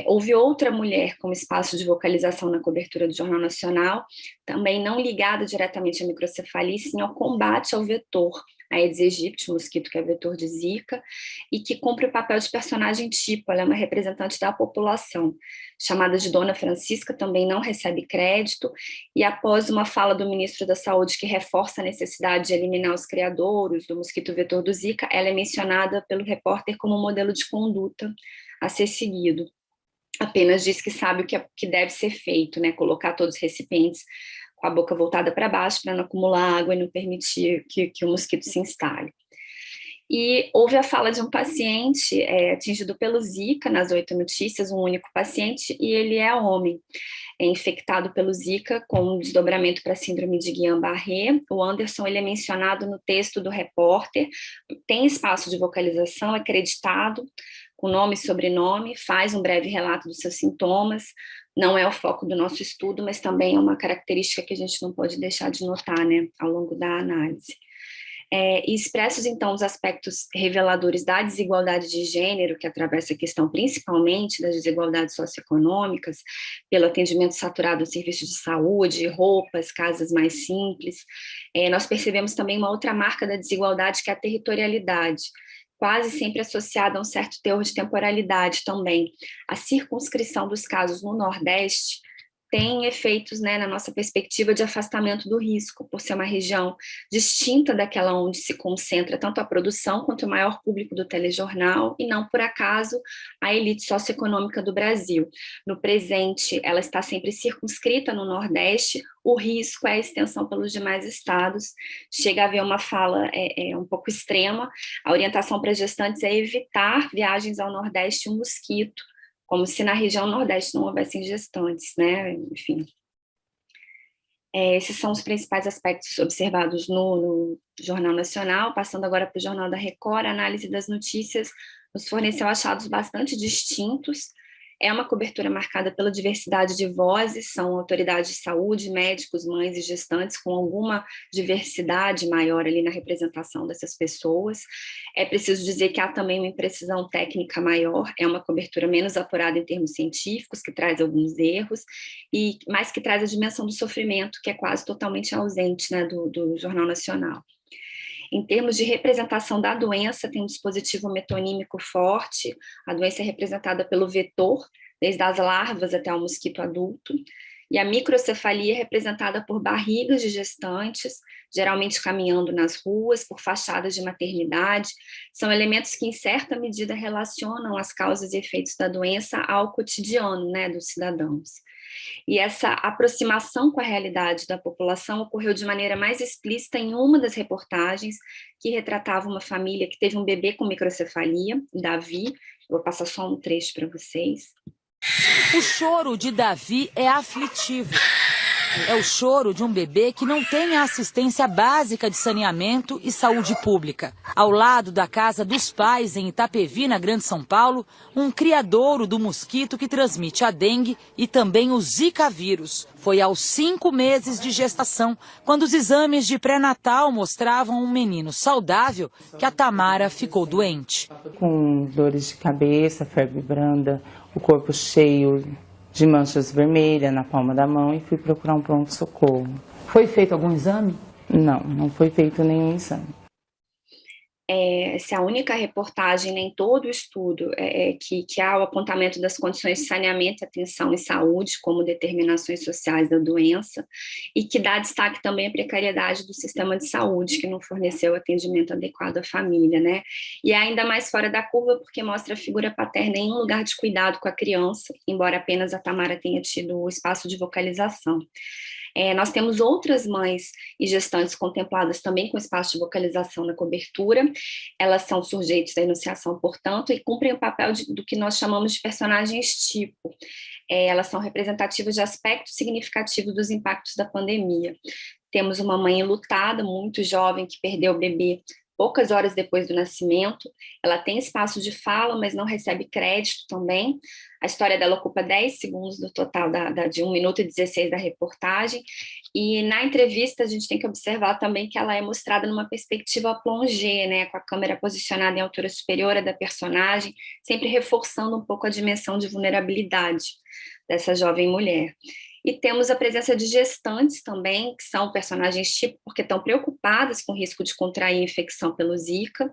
Speaker 4: Houve outra mulher com espaço de vocalização na cobertura do Jornal Nacional, também não ligada diretamente à microcefalia, sim ao combate ao vetor, a Aedes aegypti, o mosquito que é vetor de Zika, e que cumpre o papel de personagem tipo. Ela é uma representante da população, chamada de Dona Francisca, também não recebe crédito, e após uma fala do ministro da Saúde que reforça a necessidade de eliminar os criadouros do mosquito vetor do Zika, ela é mencionada pelo repórter como modelo de conduta a ser seguido. Apenas diz que sabe o que deve ser feito, né? Colocar todos os recipientes com a boca voltada para baixo para não acumular água e não permitir que o mosquito se instale. E houve a fala de um paciente atingido pelo Zika, nas 8 notícias, um único paciente, e ele é homem, infectado pelo Zika com um desdobramento para a síndrome de Guillain-Barré. O Anderson, ele é mencionado no texto do repórter, tem espaço de vocalização, é acreditado, com nome e sobrenome, faz um breve relato dos seus sintomas, não é o foco do nosso estudo, mas também é uma característica que a gente não pode deixar de notar, né, ao longo da análise. E expressos, então, os aspectos reveladores da desigualdade de gênero, que atravessa a questão principalmente das desigualdades socioeconômicas, pelo atendimento saturado aos serviços de saúde, roupas, casas mais simples, nós percebemos também uma outra marca da desigualdade, que é a territorialidade, quase sempre associada a um certo teor de temporalidade também. A circunscrição dos casos no Nordeste tem efeitos, né, na nossa perspectiva de afastamento do risco, por ser uma região distinta daquela onde se concentra tanto a produção quanto o maior público do telejornal, e não por acaso a elite socioeconômica do Brasil. No presente, ela está sempre circunscrita no Nordeste, o risco é a extensão pelos demais estados. Chega a haver uma fala um pouco extrema, a orientação para gestantes é evitar viagens ao Nordeste um mosquito, como se na região Nordeste não houvessem gestantes, né? Enfim. Esses são os principais aspectos observados no Jornal Nacional. Passando agora para o Jornal da Record, a análise das notícias nos forneceu achados bastante distintos. É uma cobertura marcada pela diversidade de vozes, são autoridades de saúde, médicos, mães e gestantes, com alguma diversidade maior ali na representação dessas pessoas. É preciso dizer que há também uma imprecisão técnica maior, é uma cobertura menos apurada em termos científicos, que traz alguns erros, mas que traz a dimensão do sofrimento, que é quase totalmente ausente, né, do Jornal Nacional. Em termos de representação da doença, tem um dispositivo metonímico forte, a doença é representada pelo vetor, desde as larvas até o mosquito adulto, e a microcefalia é representada por barrigas de gestantes, geralmente caminhando nas ruas, por fachadas de maternidade. São elementos que, em certa medida, relacionam as causas e efeitos da doença ao cotidiano, né, dos cidadãos. E essa aproximação com a realidade da população ocorreu de maneira mais explícita em uma das reportagens, que retratava uma família que teve um bebê com microcefalia, Davi. Vou passar só um trecho para vocês.
Speaker 7: O choro de Davi é aflitivo. É o choro de um bebê que não tem a assistência básica de saneamento e saúde pública. Ao lado da casa dos pais, em Itapevi, na Grande São Paulo, um criadouro do mosquito que transmite a dengue e também o Zika vírus. Foi aos 5 meses de gestação, quando os exames de pré-natal mostravam um menino saudável, que a Tamara ficou doente.
Speaker 8: Com dores de cabeça, febre branda, o corpo cheio de manchas vermelhas na palma da mão, e fui procurar um pronto-socorro. Foi feito algum exame? Não, não foi feito nenhum exame.
Speaker 4: Essa é a única reportagem, nem todo o estudo, que há o apontamento das condições de saneamento, atenção e saúde como determinações sociais da doença, e que dá destaque também à precariedade do sistema de saúde, que não forneceu atendimento adequado à família, né? E é ainda mais fora da curva, porque mostra a figura paterna em um lugar de cuidado com a criança, embora apenas a Tamara tenha tido o espaço de vocalização. Nós temos outras mães e gestantes contempladas também com espaço de vocalização na cobertura. Elas são sujeitos da enunciação, portanto, e cumprem o papel do que nós chamamos de personagens tipo. Elas são representativas de aspectos significativos dos impactos da pandemia. Temos uma mãe enlutada, muito jovem, que perdeu o bebê poucas horas depois do nascimento. Ela tem espaço de fala, mas não recebe crédito também. A história dela ocupa 10 segundos do total de 1 minuto e 16 da reportagem. E na entrevista a gente tem que observar também que ela é mostrada numa perspectiva plongée, né, com a câmera posicionada em altura superior à da personagem, sempre reforçando um pouco a dimensão de vulnerabilidade dessa jovem mulher. E temos a presença de gestantes também, que são personagens tipo, porque estão preocupadas com o risco de contrair infecção pelo Zika.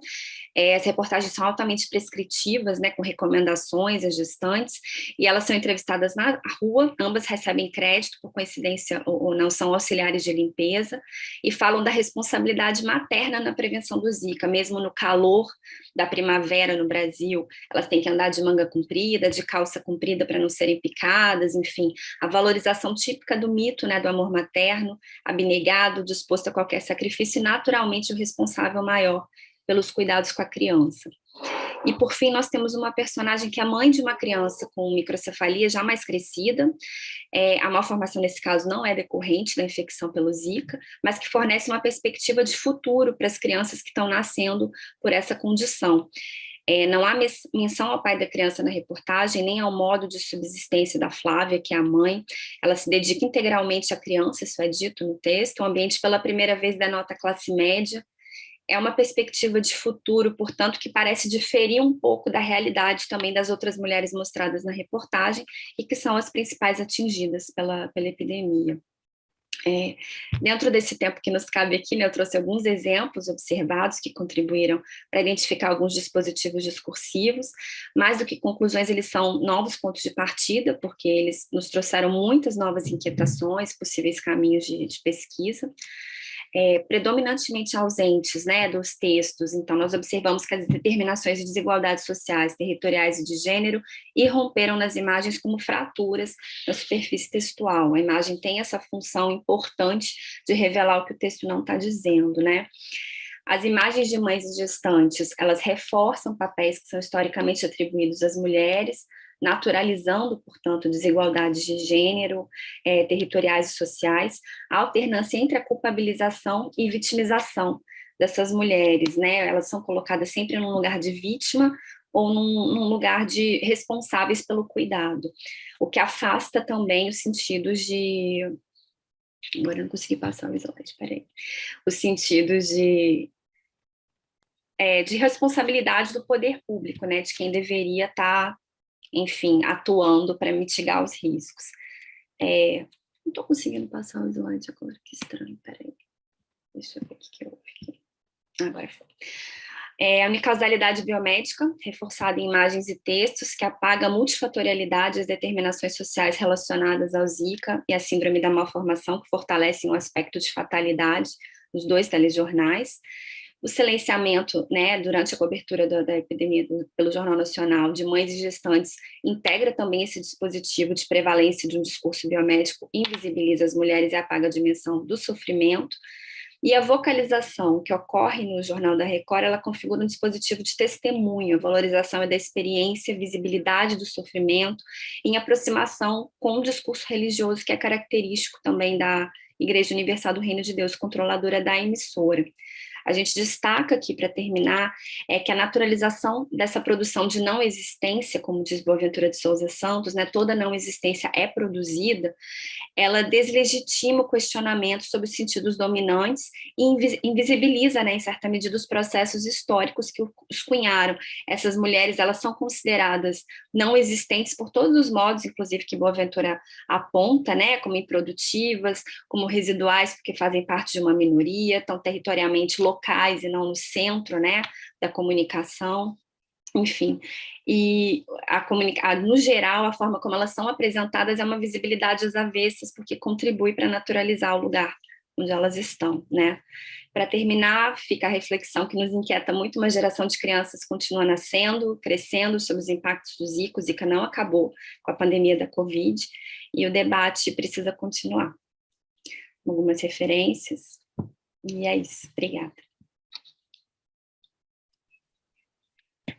Speaker 4: As reportagens são altamente prescritivas, né, com recomendações às gestantes, e elas são entrevistadas na rua, ambas recebem crédito, por coincidência ou não, são auxiliares de limpeza, e falam da responsabilidade materna na prevenção do Zika, mesmo no calor da primavera no Brasil, elas têm que andar de manga comprida, de calça comprida para não serem picadas, enfim, a valorização típica do mito, né, do amor materno, abnegado, disposto a qualquer sacrifício, e naturalmente o responsável maior pelos cuidados com a criança. E, por fim, nós temos uma personagem que é a mãe de uma criança com microcefalia já mais crescida. A malformação, nesse caso, não é decorrente da infecção pelo Zika, mas que fornece uma perspectiva de futuro para as crianças que estão nascendo por essa condição. Não há menção ao pai da criança na reportagem, nem ao modo de subsistência da Flávia, que é a mãe. Ela se dedica integralmente à criança, isso é dito no texto. O ambiente, pela primeira vez, denota classe média. É uma perspectiva de futuro, portanto, que parece diferir um pouco da realidade também das outras mulheres mostradas na reportagem e que são as principais atingidas pela epidemia. Dentro desse tempo que nos cabe aqui, né, eu trouxe alguns exemplos observados que contribuíram para identificar alguns dispositivos discursivos. Mais do que conclusões, eles são novos pontos de partida, porque eles nos trouxeram muitas novas inquietações, possíveis caminhos de pesquisa. Predominantemente ausentes, né, dos textos. Então, nós observamos que as determinações de desigualdades sociais, territoriais e de gênero irromperam nas imagens como fraturas na superfície textual. A imagem tem essa função importante de revelar o que o texto não está dizendo, né? As imagens de mães e gestantes, elas reforçam papéis que são historicamente atribuídos às mulheres, naturalizando, portanto, desigualdades de gênero, territoriais e sociais, a alternância entre a culpabilização e vitimização dessas mulheres, né? Elas são colocadas sempre num lugar de vítima ou num lugar de responsáveis pelo cuidado, o que afasta também os sentidos de... Agora eu não consegui passar o slide, peraí. Os sentidos de responsabilidade do poder público, né? De quem deveria estar, enfim, atuando para mitigar os riscos. Não estou conseguindo passar o slide agora, que estranho, peraí. Deixa eu ver o que houve aqui. Agora foi. A unicausalidade biomédica, reforçada em imagens e textos, que apaga a multifatorialidade e as determinações sociais relacionadas ao Zika e à síndrome da malformação, que fortalecem o aspecto de fatalidade nos dois telejornais. O silenciamento, né, durante a cobertura da epidemia pelo Jornal Nacional, de mães e gestantes, integra também esse dispositivo de prevalência de um discurso biomédico, invisibiliza as mulheres e apaga a dimensão do sofrimento. E a vocalização que ocorre no Jornal da Record, ela configura um dispositivo de testemunho, a valorização da experiência, visibilidade do sofrimento, em aproximação com o discurso religioso, que é característico também da Igreja Universal do Reino de Deus, controladora da emissora. a gente destaca aqui, para terminar, é que a naturalização dessa produção de não existência, como diz Boaventura de Souza Santos, né, toda não existência é produzida, ela deslegitima o questionamento sobre os sentidos dominantes e invisibiliza, né, em certa medida, os processos históricos que os cunharam. Essas mulheres, elas são consideradas não existentes por todos os modos, inclusive que Boaventura aponta, né, como improdutivas, como residuais, porque fazem parte de uma minoria, estão territorialmente locais e não no centro, né, da comunicação. Enfim, e no geral, a forma como elas são apresentadas é uma visibilidade às avessas, porque contribui para naturalizar o lugar onde elas estão, né? Para terminar, fica a reflexão que nos inquieta muito: uma geração de crianças continua nascendo, crescendo sob os impactos do Zika. O Zika não acabou com a pandemia da Covid, e o debate precisa continuar. Algumas referências, e é isso. Obrigada.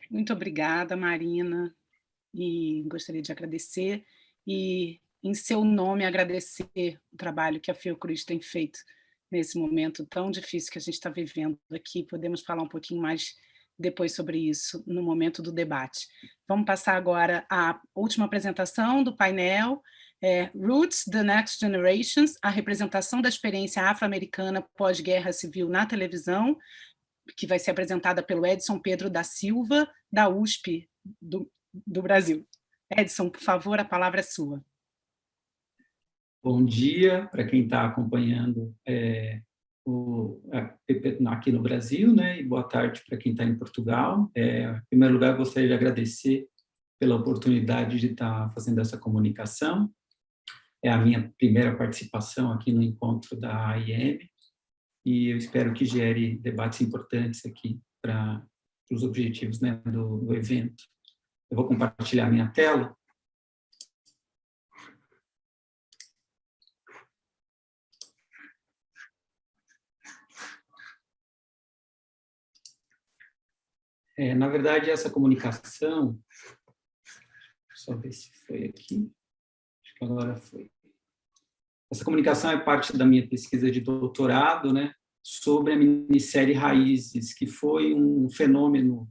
Speaker 1: Muito obrigada, Marina, e gostaria de agradecer, e em seu nome agradecer o trabalho que a Fiocruz tem feito nesse momento tão difícil que a gente está vivendo aqui. Podemos falar um pouquinho mais depois sobre isso no momento do debate. Vamos passar agora à última apresentação do painel, Roots, The Next Generations, a representação da experiência afro-americana pós-guerra civil na televisão, que vai ser apresentada pelo Edson Pedro da Silva, da USP do Brasil. Edson, por favor, a palavra é sua.
Speaker 9: Bom dia para quem está acompanhando aqui no Brasil, né? E boa tarde para quem está em Portugal. Em primeiro lugar, gostaria de agradecer pela oportunidade de estar fazendo essa comunicação. É a minha primeira participação aqui no encontro da AIM, e eu espero que gere debates importantes aqui para os objetivos, né, do evento. Eu vou compartilhar minha tela. Na verdade, essa comunicação, só ver se foi aqui, acho que agora foi. Essa comunicação é parte da minha pesquisa de doutorado, né, sobre a minissérie Raízes, que foi um fenômeno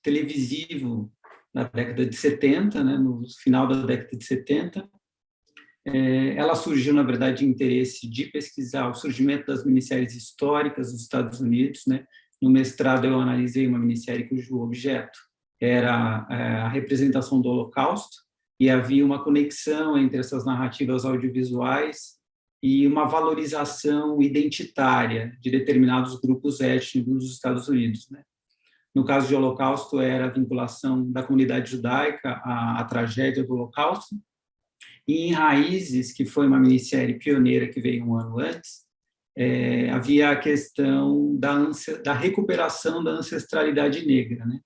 Speaker 9: televisivo na década de 70, né, no final da década de 70. Ela surgiu, na verdade, de interesse de pesquisar o surgimento das minisséries históricas dos Estados Unidos, né. No mestrado, eu analisei uma minissérie cujo objeto era a representação do Holocausto, e havia uma conexão entre essas narrativas audiovisuais e uma valorização identitária de determinados grupos étnicos dos Estados Unidos, né? No caso de Holocausto, era a vinculação da comunidade judaica à tragédia do Holocausto. E em Raízes, que foi uma minissérie pioneira que veio um ano antes, havia a questão da recuperação da ancestralidade negra, né?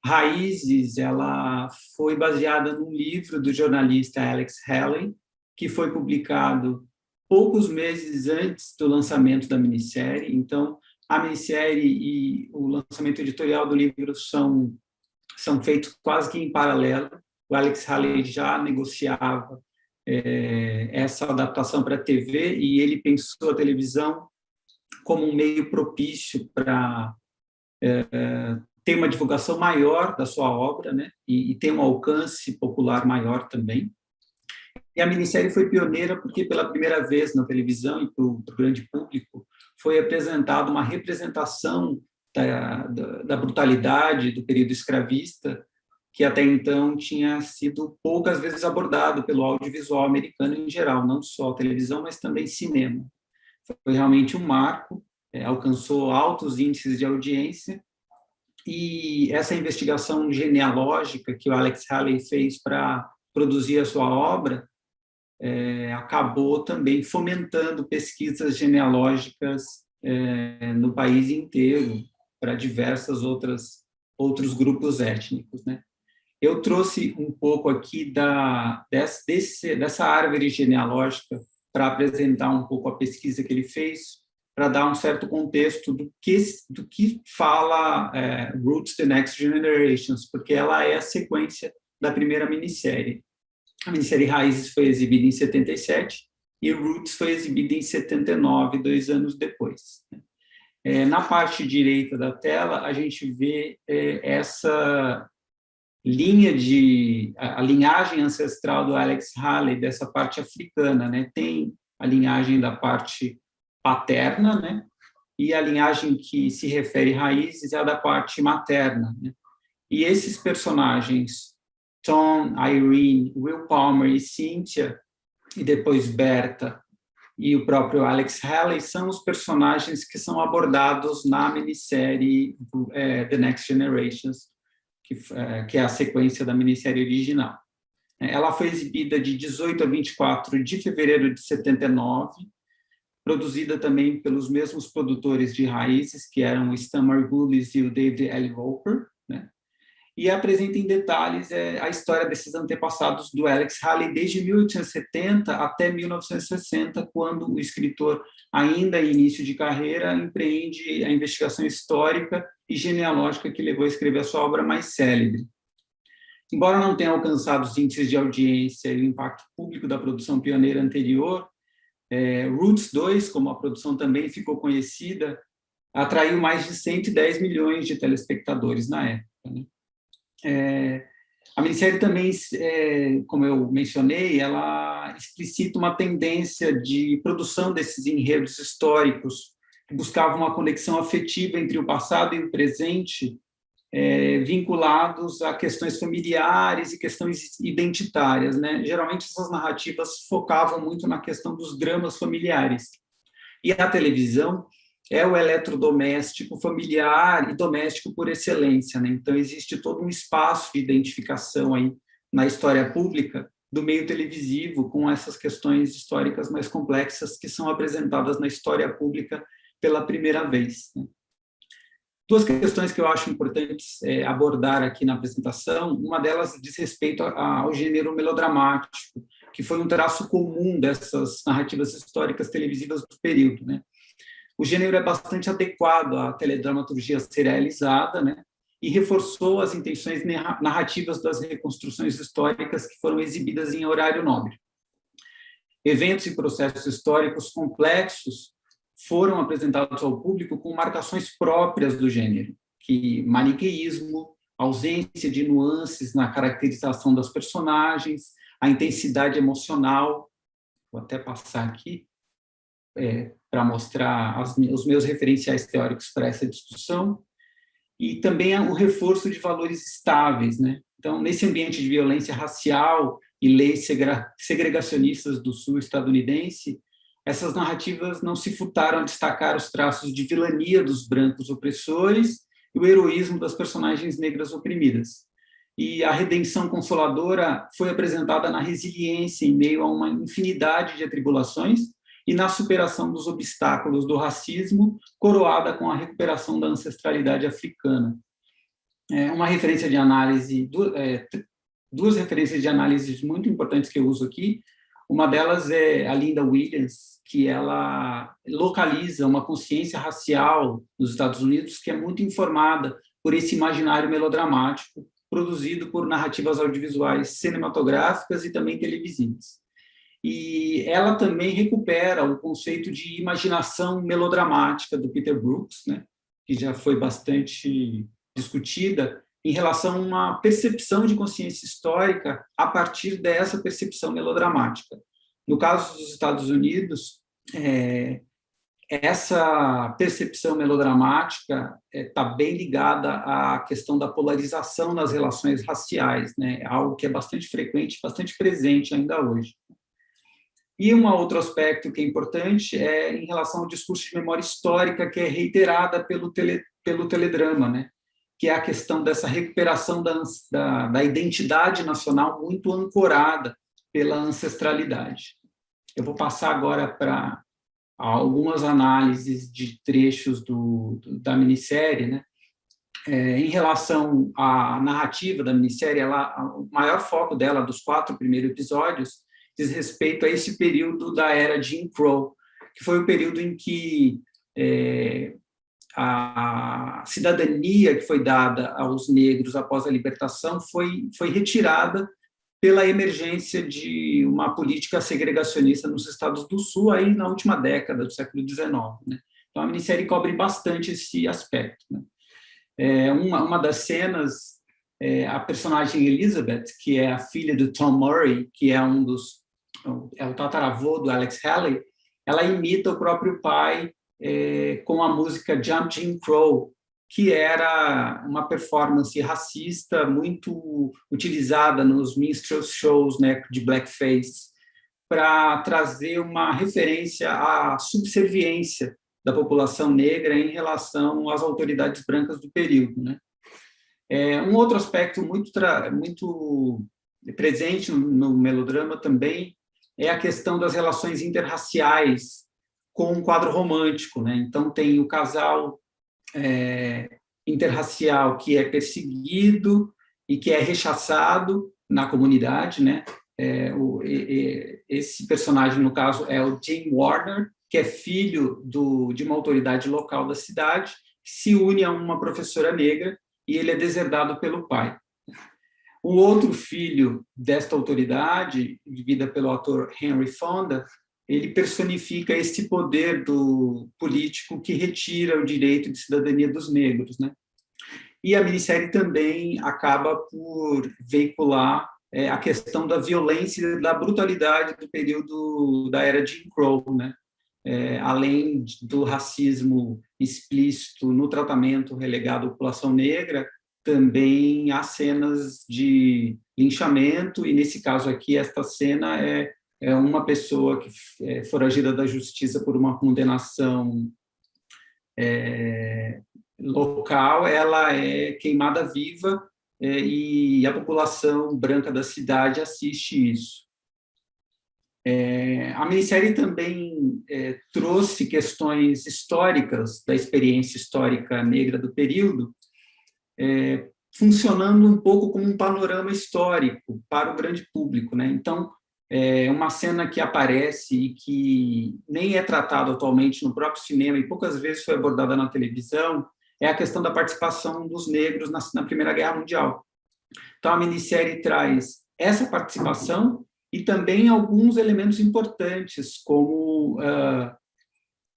Speaker 9: Raízes, ela foi baseada num livro do jornalista Alex Haley, que foi publicado poucos meses antes do lançamento da minissérie. Então, a minissérie e o lançamento editorial do livro são feitos quase que em paralelo. O Alex Haley já negociava essa adaptação para a TV, e ele pensou a televisão como um meio propício para ter uma divulgação maior da sua obra, né, e ter um alcance popular maior também. E a minissérie foi pioneira porque, pela primeira vez na televisão e para o grande público, foi apresentada uma representação da brutalidade do período escravista, que até então tinha sido poucas vezes abordado pelo audiovisual americano em geral, não só televisão, mas também cinema. Foi realmente um marco, alcançou altos índices de audiência, e essa investigação genealógica que o Alex Haley fez para produzir a sua obra acabou também fomentando pesquisas genealógicas no país inteiro para diversos outros grupos étnicos, né? Eu trouxe um pouco aqui dessa árvore genealógica para apresentar um pouco a pesquisa que ele fez, para dar um certo contexto do que fala Roots, The Next Generations, porque ela é a sequência da primeira minissérie. A minissérie Raízes foi exibida em 77 e Roots foi exibida em 79, 2 anos depois. Na parte direita da tela, a gente vê essa a linhagem ancestral do Alex Haley, dessa parte africana, né? Tem a linhagem da parte paterna, né? E a linhagem que se refere raízes é a da parte materna, né? E esses personagens, Tom, Irene, Will Palmer e Cynthia, e depois Berta, e o próprio Alex Haley, são os personagens que são abordados na minissérie The Next Generations, que é a sequência da minissérie original. Ela foi exibida de 18 a 24 de fevereiro de 79, produzida também pelos mesmos produtores de raízes, que eram o Stan Margulies e o David L. Roper, né? E apresenta em detalhes a história desses antepassados do Alex Haley desde 1870 até 1960, quando o escritor, ainda em início de carreira, empreende a investigação histórica e genealógica que levou a escrever a sua obra mais célebre. Embora não tenha alcançado os índices de audiência e o impacto público da produção pioneira anterior, Roots 2, como a produção também ficou conhecida, atraiu mais de 110 milhões de telespectadores na época, né? A minissérie também, como eu mencionei, ela explicita uma tendência de produção desses enredos históricos que buscavam uma conexão afetiva entre o passado e o presente, vinculados a questões familiares e questões identitárias, né? Geralmente essas narrativas focavam muito na questão dos dramas familiares. E a televisão é o eletrodoméstico familiar e doméstico por excelência, né? Então existe todo um espaço de identificação aí na história pública do meio televisivo com essas questões históricas mais complexas que são apresentadas na história pública pela primeira vez, né? Duas questões que eu acho importantes abordar aqui na apresentação. Uma delas diz respeito ao gênero melodramático, que foi um traço comum dessas narrativas históricas televisivas do período, né? O gênero é bastante adequado à teledramaturgia serializada, né? E reforçou as intenções narrativas das reconstruções históricas que foram exibidas em horário nobre. Eventos e processos históricos complexos foram apresentados ao público com marcações próprias do gênero, que maniqueísmo, ausência de nuances na caracterização das personagens, a intensidade emocional. Vou até passar aqui para mostrar os meus referenciais teóricos para essa discussão, e também o reforço de valores estáveis, né? Então, nesse ambiente de violência racial e leis segregacionistas do sul estadunidense, essas narrativas não se furtaram a destacar os traços de vilania dos brancos opressores e o heroísmo das personagens negras oprimidas. E a redenção consoladora foi apresentada na resiliência em meio a uma infinidade de atribulações e na superação dos obstáculos do racismo, coroada com a recuperação da ancestralidade africana. Uma referência de análise, duas referências de análise muito importantes que eu uso aqui. Uma delas é a Linda Williams, que ela localiza uma consciência racial nos Estados Unidos que é muito informada por esse imaginário melodramático produzido por narrativas audiovisuais cinematográficas e também televisivas. E ela também recupera o conceito de imaginação melodramática do Peter Brooks, né, que já foi bastante discutida em relação a uma percepção de consciência histórica a partir dessa percepção melodramática. No caso dos Estados Unidos, essa percepção melodramática está bem ligada à questão da polarização nas relações raciais, né, algo que é bastante frequente, bastante presente ainda hoje. E um outro aspecto que é importante é em relação ao discurso de memória histórica, que é reiterada pelo teledrama, né? Que é a questão dessa recuperação da identidade nacional muito ancorada pela ancestralidade. Eu vou passar agora para algumas análises de trechos da minissérie, né? Em relação à narrativa da minissérie, o maior foco dela, dos 4 primeiros episódios, diz respeito a esse período da era Jim Crow, que foi o período em que a cidadania que foi dada aos negros após a libertação foi retirada pela emergência de uma política segregacionista nos estados do Sul, aí na última década do século XIX, né? Então, a minissérie cobre bastante esse aspecto, né? Uma das cenas, a personagem Elizabeth, que é a filha do Tom Murray, que é o tataravô do Alex Haley, ela imita o próprio pai com a música Jump Jim Crow, que era uma performance racista muito utilizada nos minstrel shows, né, de blackface, para trazer uma referência à subserviência da população negra em relação às autoridades brancas do período, né? Um outro aspecto muito presente no melodrama também é a questão das relações interraciais com um quadro romântico, né? Então, tem o casal interracial que é perseguido e que é rechaçado na comunidade, né? Esse personagem, no caso, é o Jim Warner, que é filho de uma autoridade local da cidade, que se une a uma professora negra e ele é deserdado pelo pai. O outro filho desta autoridade, vivida pelo ator Henry Fonda, ele personifica esse poder do político que retira o direito de cidadania dos negros, né? E a minissérie também acaba por veicular a questão da violência e da brutalidade do período da era Jim Crow, né? Além do racismo explícito no tratamento relegado à população negra, também há cenas de linchamento, e nesse caso aqui, esta cena é uma pessoa que é foragida da justiça por uma condenação local, ela é queimada viva e a população branca da cidade assiste isso. A minissérie também trouxe questões históricas da experiência histórica negra do período, funcionando um pouco como um panorama histórico para o grande público, né? Então, uma cena que aparece e que nem é tratada atualmente no próprio cinema e poucas vezes foi abordada na televisão é a questão da participação dos negros na Primeira Guerra Mundial. Então, a minissérie traz essa participação e também alguns elementos importantes, como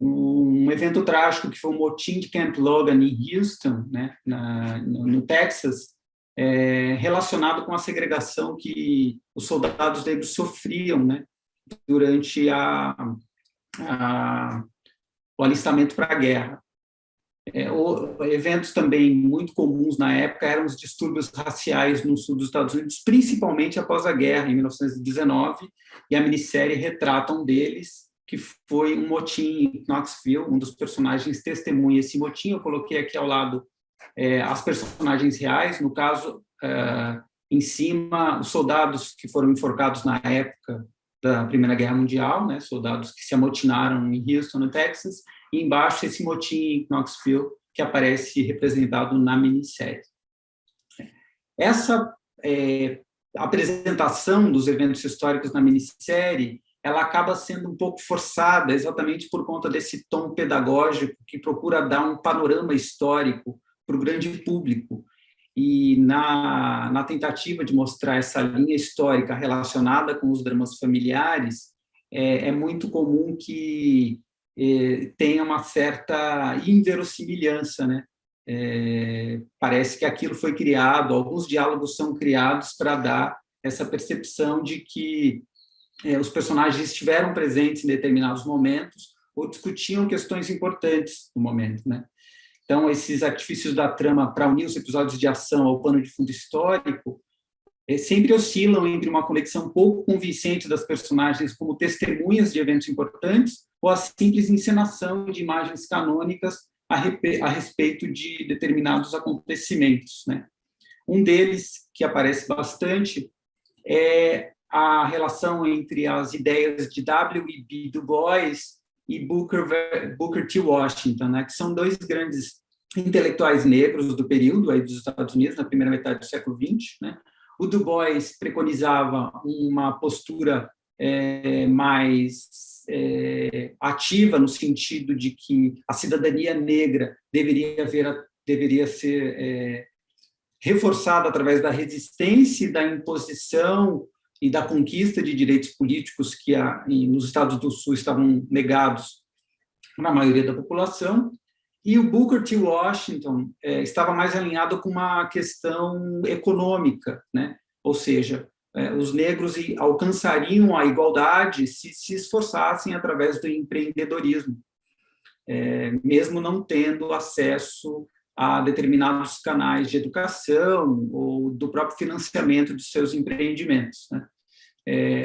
Speaker 9: um evento trágico que foi o motim de Camp Logan em Houston, né, no Texas, relacionado com a segregação que os soldados negros sofriam, né, durante o alistamento para a guerra. Eventos também muito comuns na época eram os distúrbios raciais no sul dos Estados Unidos, principalmente após a guerra, em 1919, e a minissérie retrata um deles, que foi um motim em Knoxville. Um dos personagens testemunha esse motim. Eu coloquei aqui ao lado as personagens reais, no caso, em cima, os soldados que foram enforcados na época da Primeira Guerra Mundial, né, soldados que se amotinaram em Houston, no Texas, e embaixo esse motim em Knoxville, que aparece representado na minissérie. Essa apresentação dos eventos históricos na minissérie, ela acaba sendo um pouco forçada, exatamente por conta desse tom pedagógico que procura dar um panorama histórico para o grande público. E na tentativa de mostrar essa linha histórica relacionada com os dramas familiares, é muito comum que tenha uma certa inverossimilhança, né? Parece que aquilo foi criado, alguns diálogos são criados para dar essa percepção de que os personagens estiveram presentes em determinados momentos ou discutiam questões importantes no momento, né? Então, esses artifícios da trama para unir os episódios de ação ao pano de fundo histórico sempre oscilam entre uma conexão pouco convincente das personagens como testemunhas de eventos importantes ou a simples encenação de imagens canônicas a respeito de determinados acontecimentos, né? Um deles, que aparece bastante, é a relação entre as ideias de W.E.B. Du Bois e Booker T. Washington, né, que são dois grandes intelectuais negros do período aí dos Estados Unidos, na primeira metade do século XX, né? O Du Bois preconizava uma postura mais ativa, no sentido de que a cidadania negra deveria ser reforçada através da resistência e da imposição e da conquista de direitos políticos que nos Estados do Sul estavam negados na maioria da população, e o Booker T. Washington estava mais alinhado com uma questão econômica, né? Ou seja, os negros alcançariam a igualdade se esforçassem através do empreendedorismo, mesmo não tendo acesso a determinados canais de educação ou do próprio financiamento de seus empreendimentos, né?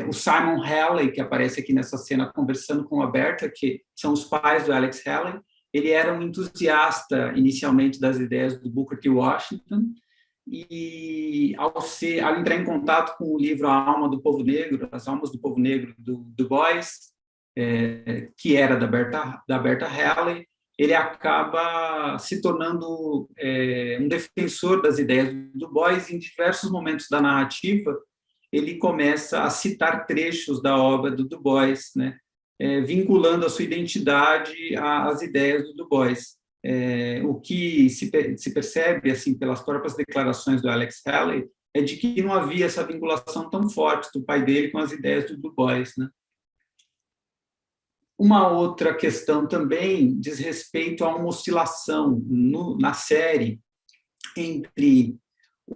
Speaker 9: O Simon Haley, que aparece aqui nessa cena conversando com a Berta, que são os pais do Alex Haley, ele era um entusiasta inicialmente das ideias do Booker T. Washington, e ao entrar em contato com o livro A Alma do Povo Negro, As Almas do Povo Negro, do Du Bois, que era da Berta Haley, ele acaba se tornando um defensor das ideias do Du Bois. Em diversos momentos da narrativa, ele começa a citar trechos da obra do Du Bois, né? Vinculando a sua identidade às ideias do Du Bois. O que se percebe, assim, pelas próprias declarações do Alex Haley, é de que não havia essa vinculação tão forte do pai dele com as ideias do Du Bois, né? Uma outra questão também diz respeito a uma oscilação na série entre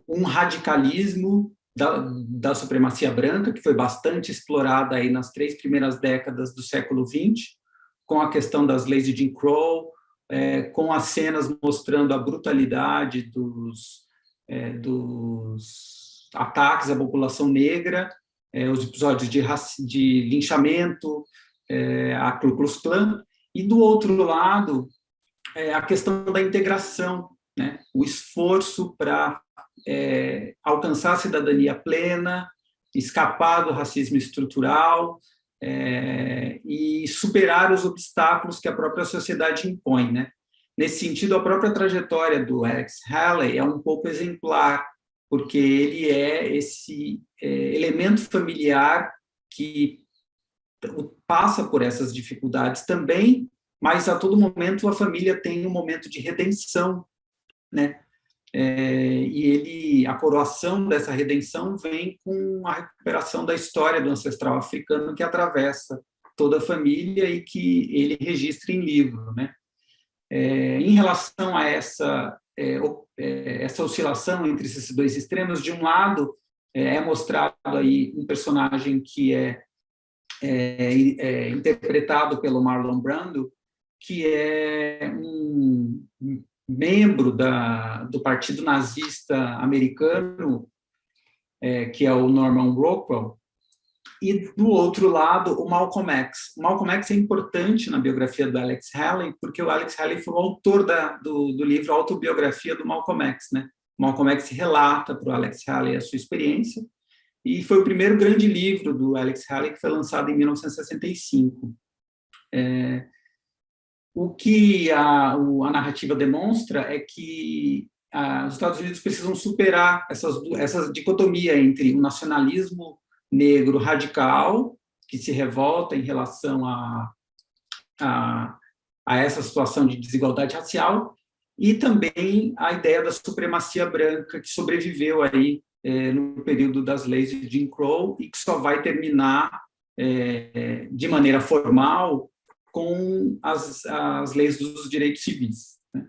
Speaker 9: um radicalismo da supremacia branca, que foi bastante explorada aí nas 3 primeiras décadas do século XX, com a questão das leis de Jim Crow, com as cenas mostrando a brutalidade dos ataques à população negra, os episódios de linchamento, a Ku Klux Klan, e do outro lado, a questão da integração, né? O esforço para alcançar a cidadania plena, escapar do racismo estrutural e superar os obstáculos que a própria sociedade impõe, né? Nesse sentido, a própria trajetória do Alex Haley é um pouco exemplar, porque ele é esse elemento familiar que passa por essas dificuldades também, mas a todo momento a família tem um momento de redenção, né? E a coroação dessa redenção vem com a recuperação da história do ancestral africano que atravessa toda a família e que ele registra em livro, né? Em relação a essa oscilação entre esses 2 extremos, de um lado é mostrado aí um personagem que é interpretado pelo Marlon Brando, que é um membro do Partido Nazista americano, que é o Norman Rockwell, e, do outro lado, o Malcolm X. O Malcolm X é importante na biografia do Alex Haley, porque o Alex Haley foi o autor do livro Autobiografia do Malcolm X, né? O Malcolm X relata para o Alex Haley a sua experiência, e foi o primeiro grande livro do Alex Haley, que foi lançado em 1965. O que a narrativa demonstra é que os Estados Unidos precisam superar essa dicotomia entre o nacionalismo negro radical, que se revolta em relação a essa situação de desigualdade racial, e também a ideia da supremacia branca, que sobreviveu aí no período das leis de Jim Crow e que só vai terminar de maneira formal com as leis dos direitos civis, né?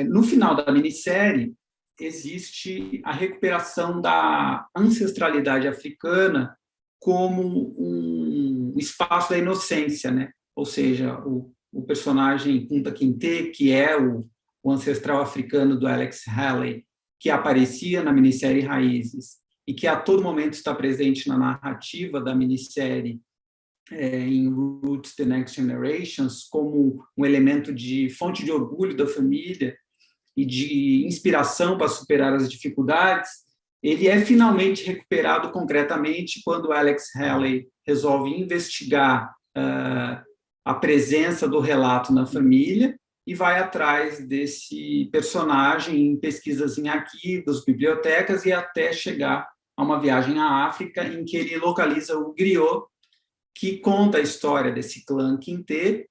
Speaker 9: No final da minissérie, existe a recuperação da ancestralidade africana como um espaço da inocência, né? Ou seja, o personagem Kunta Kinte, que é o ancestral africano do Alex Haley, que aparecia na minissérie Raízes e que a todo momento está presente na narrativa da minissérie em Roots, The Next Generations, como um elemento de fonte de orgulho da família e de inspiração para superar as dificuldades, ele é finalmente recuperado concretamente quando Alex Haley resolve investigar a presença do relato na família e vai atrás desse personagem em pesquisas em arquivos, bibliotecas, e até chegar a uma viagem à África, em que ele localiza o griot, que conta a história desse clã Kinte,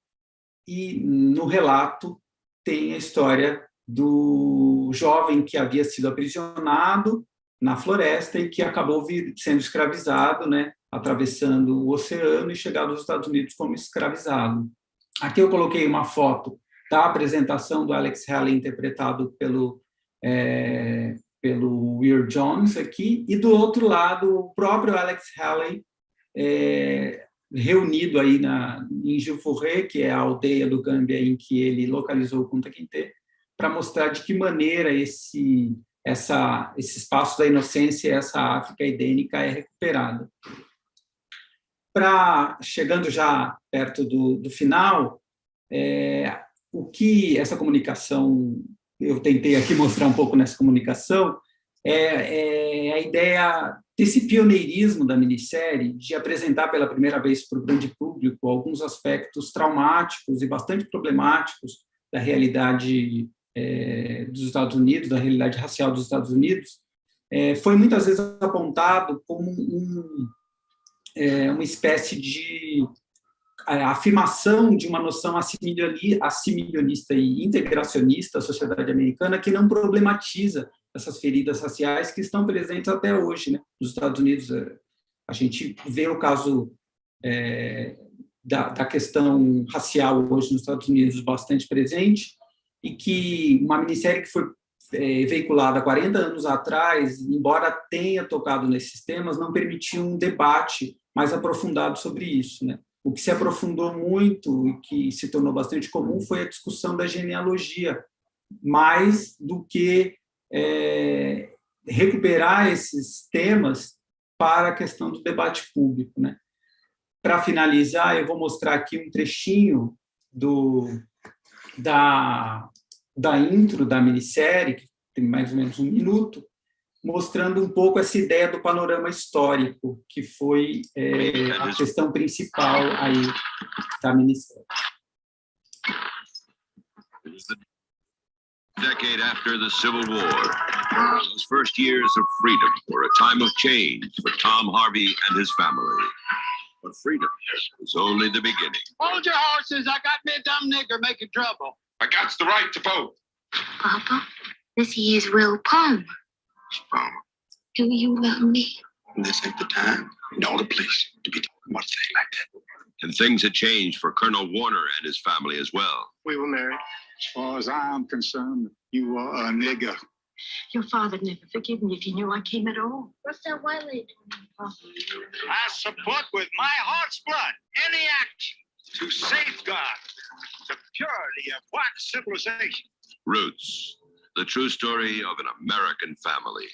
Speaker 9: e no relato tem a história do jovem que havia sido aprisionado na floresta e que acabou sendo escravizado, né, atravessando o oceano e chegado aos Estados Unidos como escravizado. Aqui eu coloquei uma foto da apresentação do Alex Haley, interpretado pelo Weir Jones aqui, e do outro lado o próprio Alex Haley, reunido aí em Gilforré, que é a aldeia do Gâmbia em que ele localizou o Kunta Kinte, para mostrar de que maneira esse espaço da inocência, essa África edênica é recuperada. Chegando já perto do final, o que essa comunicação, eu tentei aqui mostrar um pouco nessa comunicação, é a ideia desse pioneirismo da minissérie, de apresentar pela primeira vez para o grande público alguns aspectos traumáticos e bastante problemáticos da realidade dos Estados Unidos, da realidade racial dos Estados Unidos. Foi muitas vezes apontado como uma espécie de afirmação de uma noção assimilionista e integracionista da sociedade americana, que não problematiza essas feridas raciais que estão presentes até hoje, né? Nos Estados Unidos, a gente vê o caso da questão racial hoje nos Estados Unidos bastante presente, e que uma minissérie que foi veiculada há 40 anos atrás, embora tenha tocado nesses temas, não permitiu um debate mais aprofundado sobre isso, né? O que se aprofundou muito e que se tornou bastante comum foi a discussão da genealogia, mais do que recuperar esses temas para a questão do debate público, né? Para finalizar, eu vou mostrar aqui um trechinho da intro da minissérie, que tem mais ou menos 1 minuto, mostrando um pouco essa ideia do panorama histórico, que foi a questão principal aí da minissérie.
Speaker 10: Decade after the Civil War, those first years of freedom were a time of change for Tom Harvey and his family. But freedom was only the beginning.
Speaker 11: Hold your horses, I got me a dumb nigger making trouble.
Speaker 12: I got the right to vote.
Speaker 13: Papa, this is Will Palmer.
Speaker 12: Palmer.
Speaker 13: Do you love me?
Speaker 12: This ain't the time, nor the place to be talking about things like that.
Speaker 10: And things had changed for Colonel Warner and his family as well.
Speaker 11: We were married.
Speaker 12: As far as I'm concerned, you are a nigger.
Speaker 13: Your father'd never forgive me if he knew I came at all. What's that white lady doing, Papa?
Speaker 11: I support with my heart's blood any action to safeguard the purity of white civilization.
Speaker 10: Roots, the true story of an American family.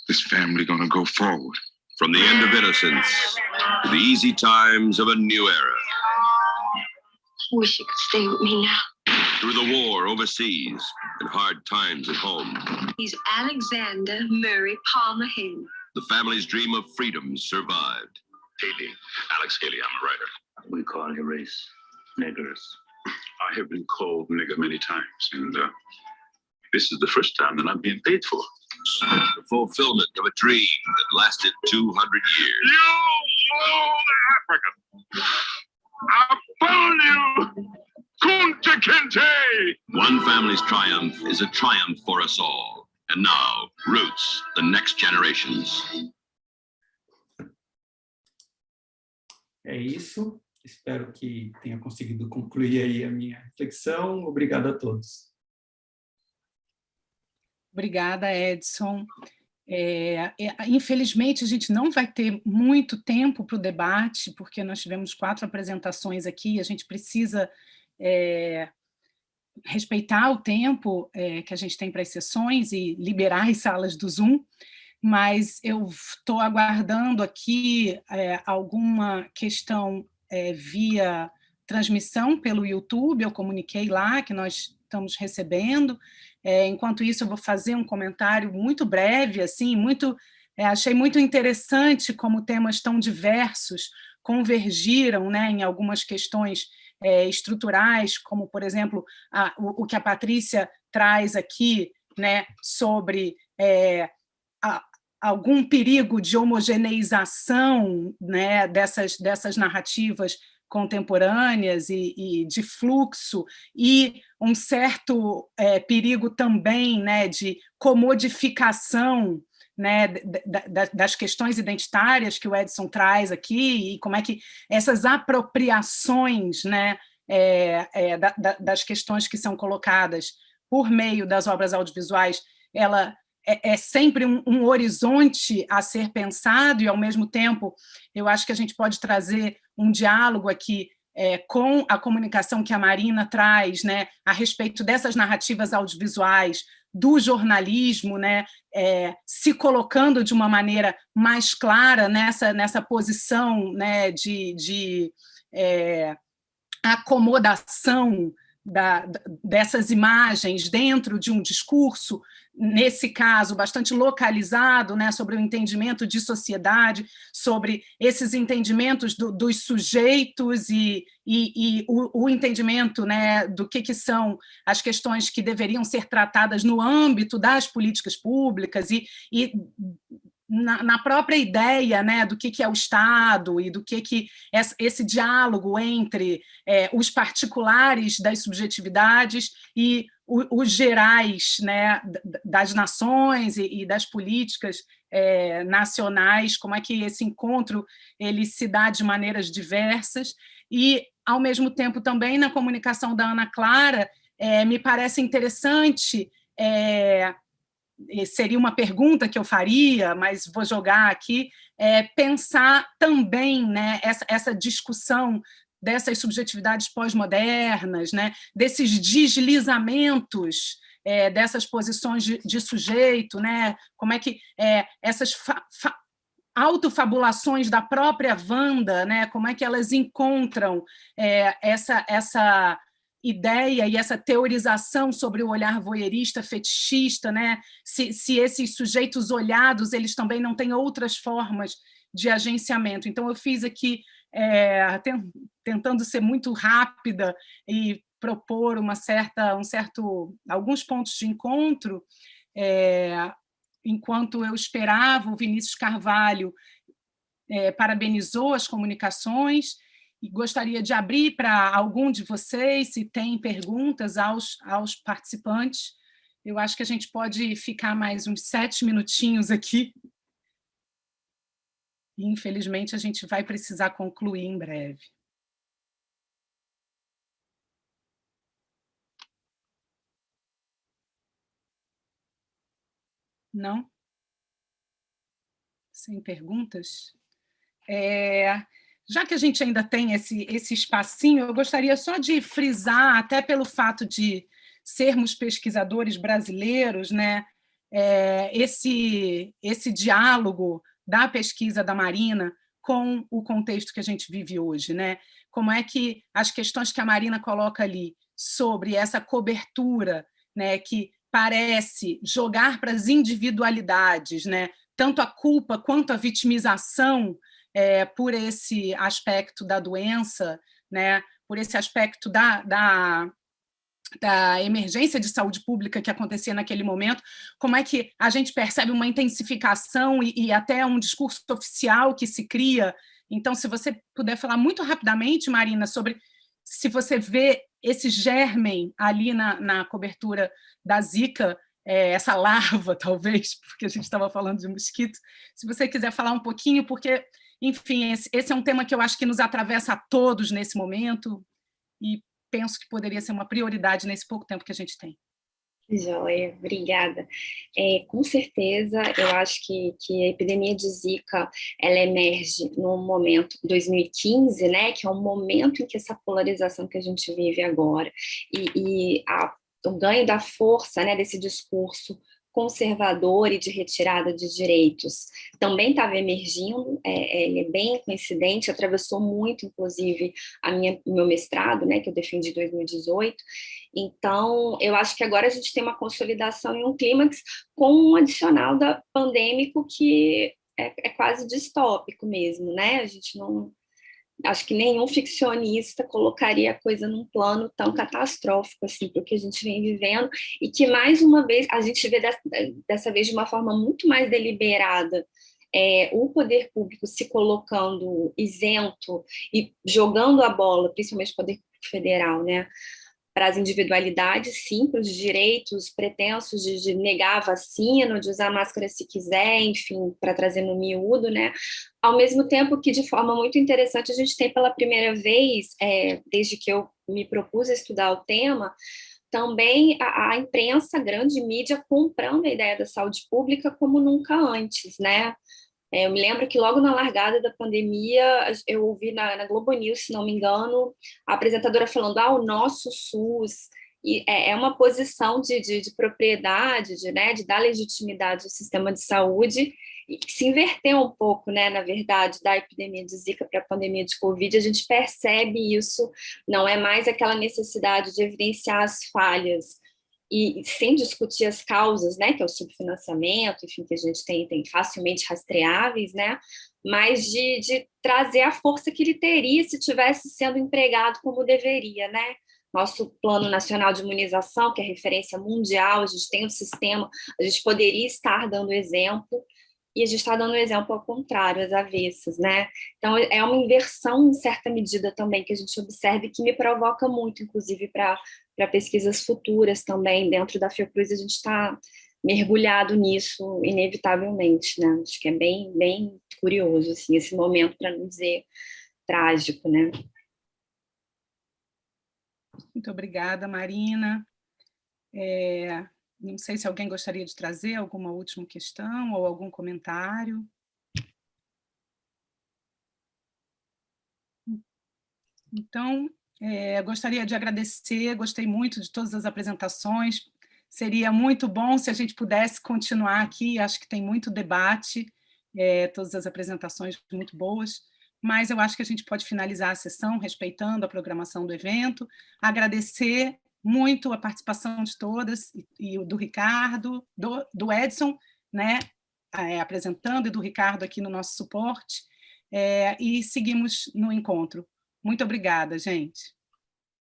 Speaker 12: This family gonna go forward.
Speaker 10: From the end of innocence to the easy times of a new era.
Speaker 13: I wish you could stay with me now.
Speaker 10: Through the war overseas and hard times at home.
Speaker 13: He's Alexander Murray Palmer Haley.
Speaker 10: The family's dream of freedom survived.
Speaker 12: Haley, Alex Haley, I'm a writer.
Speaker 14: We call your race niggers.
Speaker 12: I have been called nigger many times, and this is the first time that I'm being paid for.
Speaker 10: The fulfillment of a dream that lasted 200 years.
Speaker 12: You old African! I found you! Kunta Kinte!
Speaker 10: One family's triumph is a triumph for us all. And now, Roots, the next generations.
Speaker 9: É isso. Espero que tenha conseguido concluir aí a minha reflexão. Obrigado a todos.
Speaker 1: Obrigada, Edson. Infelizmente, a gente não vai ter muito tempo para o debate, porque nós tivemos 4 apresentações aqui, a gente precisa respeitar o tempo que a gente tem para as sessões e liberar as salas do Zoom, mas eu estou aguardando aqui alguma questão via transmissão pelo YouTube. Eu comuniquei lá que nós estamos recebendo. Enquanto isso, eu vou fazer um comentário muito breve, assim, achei muito interessante como temas tão diversos convergiram, né, em algumas questões estruturais, como, por exemplo, o que a Patrícia traz aqui, né, sobre algum perigo de homogeneização, né, dessas narrativas contemporâneas e de fluxo, e um certo perigo também, né, de comodificação né, das questões identitárias que o Edson traz aqui, e como é que essas apropriações, né, das questões que são colocadas por meio das obras audiovisuais, ela é sempre um horizonte a ser pensado, e, ao mesmo tempo, eu acho que a gente pode trazer um diálogo aqui com a comunicação que a Marina traz, né, a respeito dessas narrativas audiovisuais, do jornalismo, né, se colocando de uma maneira mais clara nessa posição, né, de acomodação dessas imagens dentro de um discurso, nesse caso, bastante localizado, né, sobre o entendimento de sociedade, sobre esses entendimentos dos sujeitos e o entendimento, né, do que são as questões que deveriam ser tratadas no âmbito das políticas públicas e na própria ideia, né, do que é o Estado e do que esse diálogo entre os particulares das subjetividades e os gerais, né, das nações e das políticas nacionais, como é que esse encontro ele se dá de maneiras diversas e, ao mesmo tempo, também na comunicação da Ana Clara, me parece interessante, seria uma pergunta que eu faria, mas vou jogar aqui, pensar também, né, essa discussão dessas subjetividades pós-modernas, né, desses deslizamentos dessas posições de sujeito, né, como é que essas autofabulações da própria Wanda, né, como é que elas encontram essa ideia e essa teorização sobre o olhar voyeurista, fetichista, né? Se esses sujeitos olhados, eles também não têm outras formas de agenciamento. Então, eu fiz aqui, tentando ser muito rápida e propor alguns pontos de encontro, enquanto eu esperava, o Vinícius Carvalho parabenizou as comunicações, e gostaria de abrir para algum de vocês, se tem perguntas aos participantes. Eu acho que a gente pode ficar mais uns 7 minutinhos aqui. E, infelizmente, a gente vai precisar concluir em breve. Não? Sem perguntas? Já que a gente ainda tem esse espacinho, eu gostaria só de frisar, até pelo fato de sermos pesquisadores brasileiros, né, esse diálogo da pesquisa da Marina com o contexto que a gente vive hoje, né? Como é que as questões que a Marina coloca ali sobre essa cobertura, né, que parece jogar para as individualidades, né, tanto a culpa quanto a vitimização, por esse aspecto da doença, né, por esse aspecto da emergência de saúde pública que acontecia naquele momento, como é que a gente percebe uma intensificação e até um discurso oficial que se cria. Então, se você puder falar muito rapidamente, Marina, sobre se você vê esse germen ali na cobertura da Zika, essa larva, talvez, porque a gente estava falando de mosquito, se você quiser falar um pouquinho, porque, enfim, esse é um tema que eu acho que nos atravessa a todos nesse momento, e penso que poderia ser uma prioridade nesse pouco tempo que a gente tem.
Speaker 4: Joia, obrigada. Com certeza, eu acho que a epidemia de Zika, ela emerge no momento 2015, né, que é um momento em que essa polarização que a gente vive agora e o ganho da força, né, desse discurso conservador e de retirada de direitos também estava emergindo, ele é bem coincidente, atravessou muito, inclusive, o meu mestrado, né, que eu defendi em 2018. Então, eu acho que agora a gente tem uma consolidação e um clímax com um adicional pandêmico que é quase distópico mesmo, né? A gente não... Acho que nenhum ficcionista colocaria a coisa num plano tão catastrófico assim, para o que a gente vem vivendo, e que, mais uma vez, a gente vê dessa vez de uma forma muito mais deliberada, o poder público se colocando isento e jogando a bola, principalmente o poder público federal, né, para as individualidades, sim, para os direitos pretensos de negar a vacina, de usar máscara se quiser, enfim, para trazer no miúdo, né? Ao mesmo tempo que, de forma muito interessante, a gente tem pela primeira vez, desde que eu me propus a estudar o tema, também a imprensa, a grande mídia, comprando a ideia da saúde pública como nunca antes, né? Eu me lembro que logo na largada da pandemia, eu ouvi na Globo News, se não me engano, a apresentadora falando, o nosso SUS, e é uma posição de propriedade, né, de dar legitimidade ao sistema de saúde, e que se inverteu um pouco, né, na verdade, da epidemia de Zika para a pandemia de Covid, a gente percebe isso, não é mais aquela necessidade de evidenciar as falhas, e sem discutir as causas, né, que é o subfinanciamento, enfim, que a gente tem facilmente rastreáveis, né, mas de trazer a força que ele teria se tivesse sendo empregado como deveria, né. Nosso Plano Nacional de Imunização, que é referência mundial, a gente tem um sistema, a gente poderia estar dando exemplo, e a gente está dando exemplo ao contrário, às avessas, né? Então, é uma inversão, em certa medida, também, que a gente observa e que me provoca muito, inclusive, para pesquisas futuras também. Dentro da Fiocruz, a gente está mergulhado nisso, inevitavelmente, né? Acho que é bem, bem curioso, assim, esse momento, para não dizer trágico, né?
Speaker 1: Muito obrigada, Marina. Não sei se alguém gostaria de trazer alguma última questão ou algum comentário. Então, gostaria de agradecer, gostei muito de todas as apresentações. Seria muito bom se a gente pudesse continuar aqui, acho que tem muito debate, todas as apresentações muito boas, mas eu acho que a gente pode finalizar a sessão respeitando a programação do evento, agradecer muito a participação de todas, e do Ricardo, do Edson, né, apresentando, e do Ricardo aqui no nosso suporte, e seguimos no encontro. Muito obrigada, gente.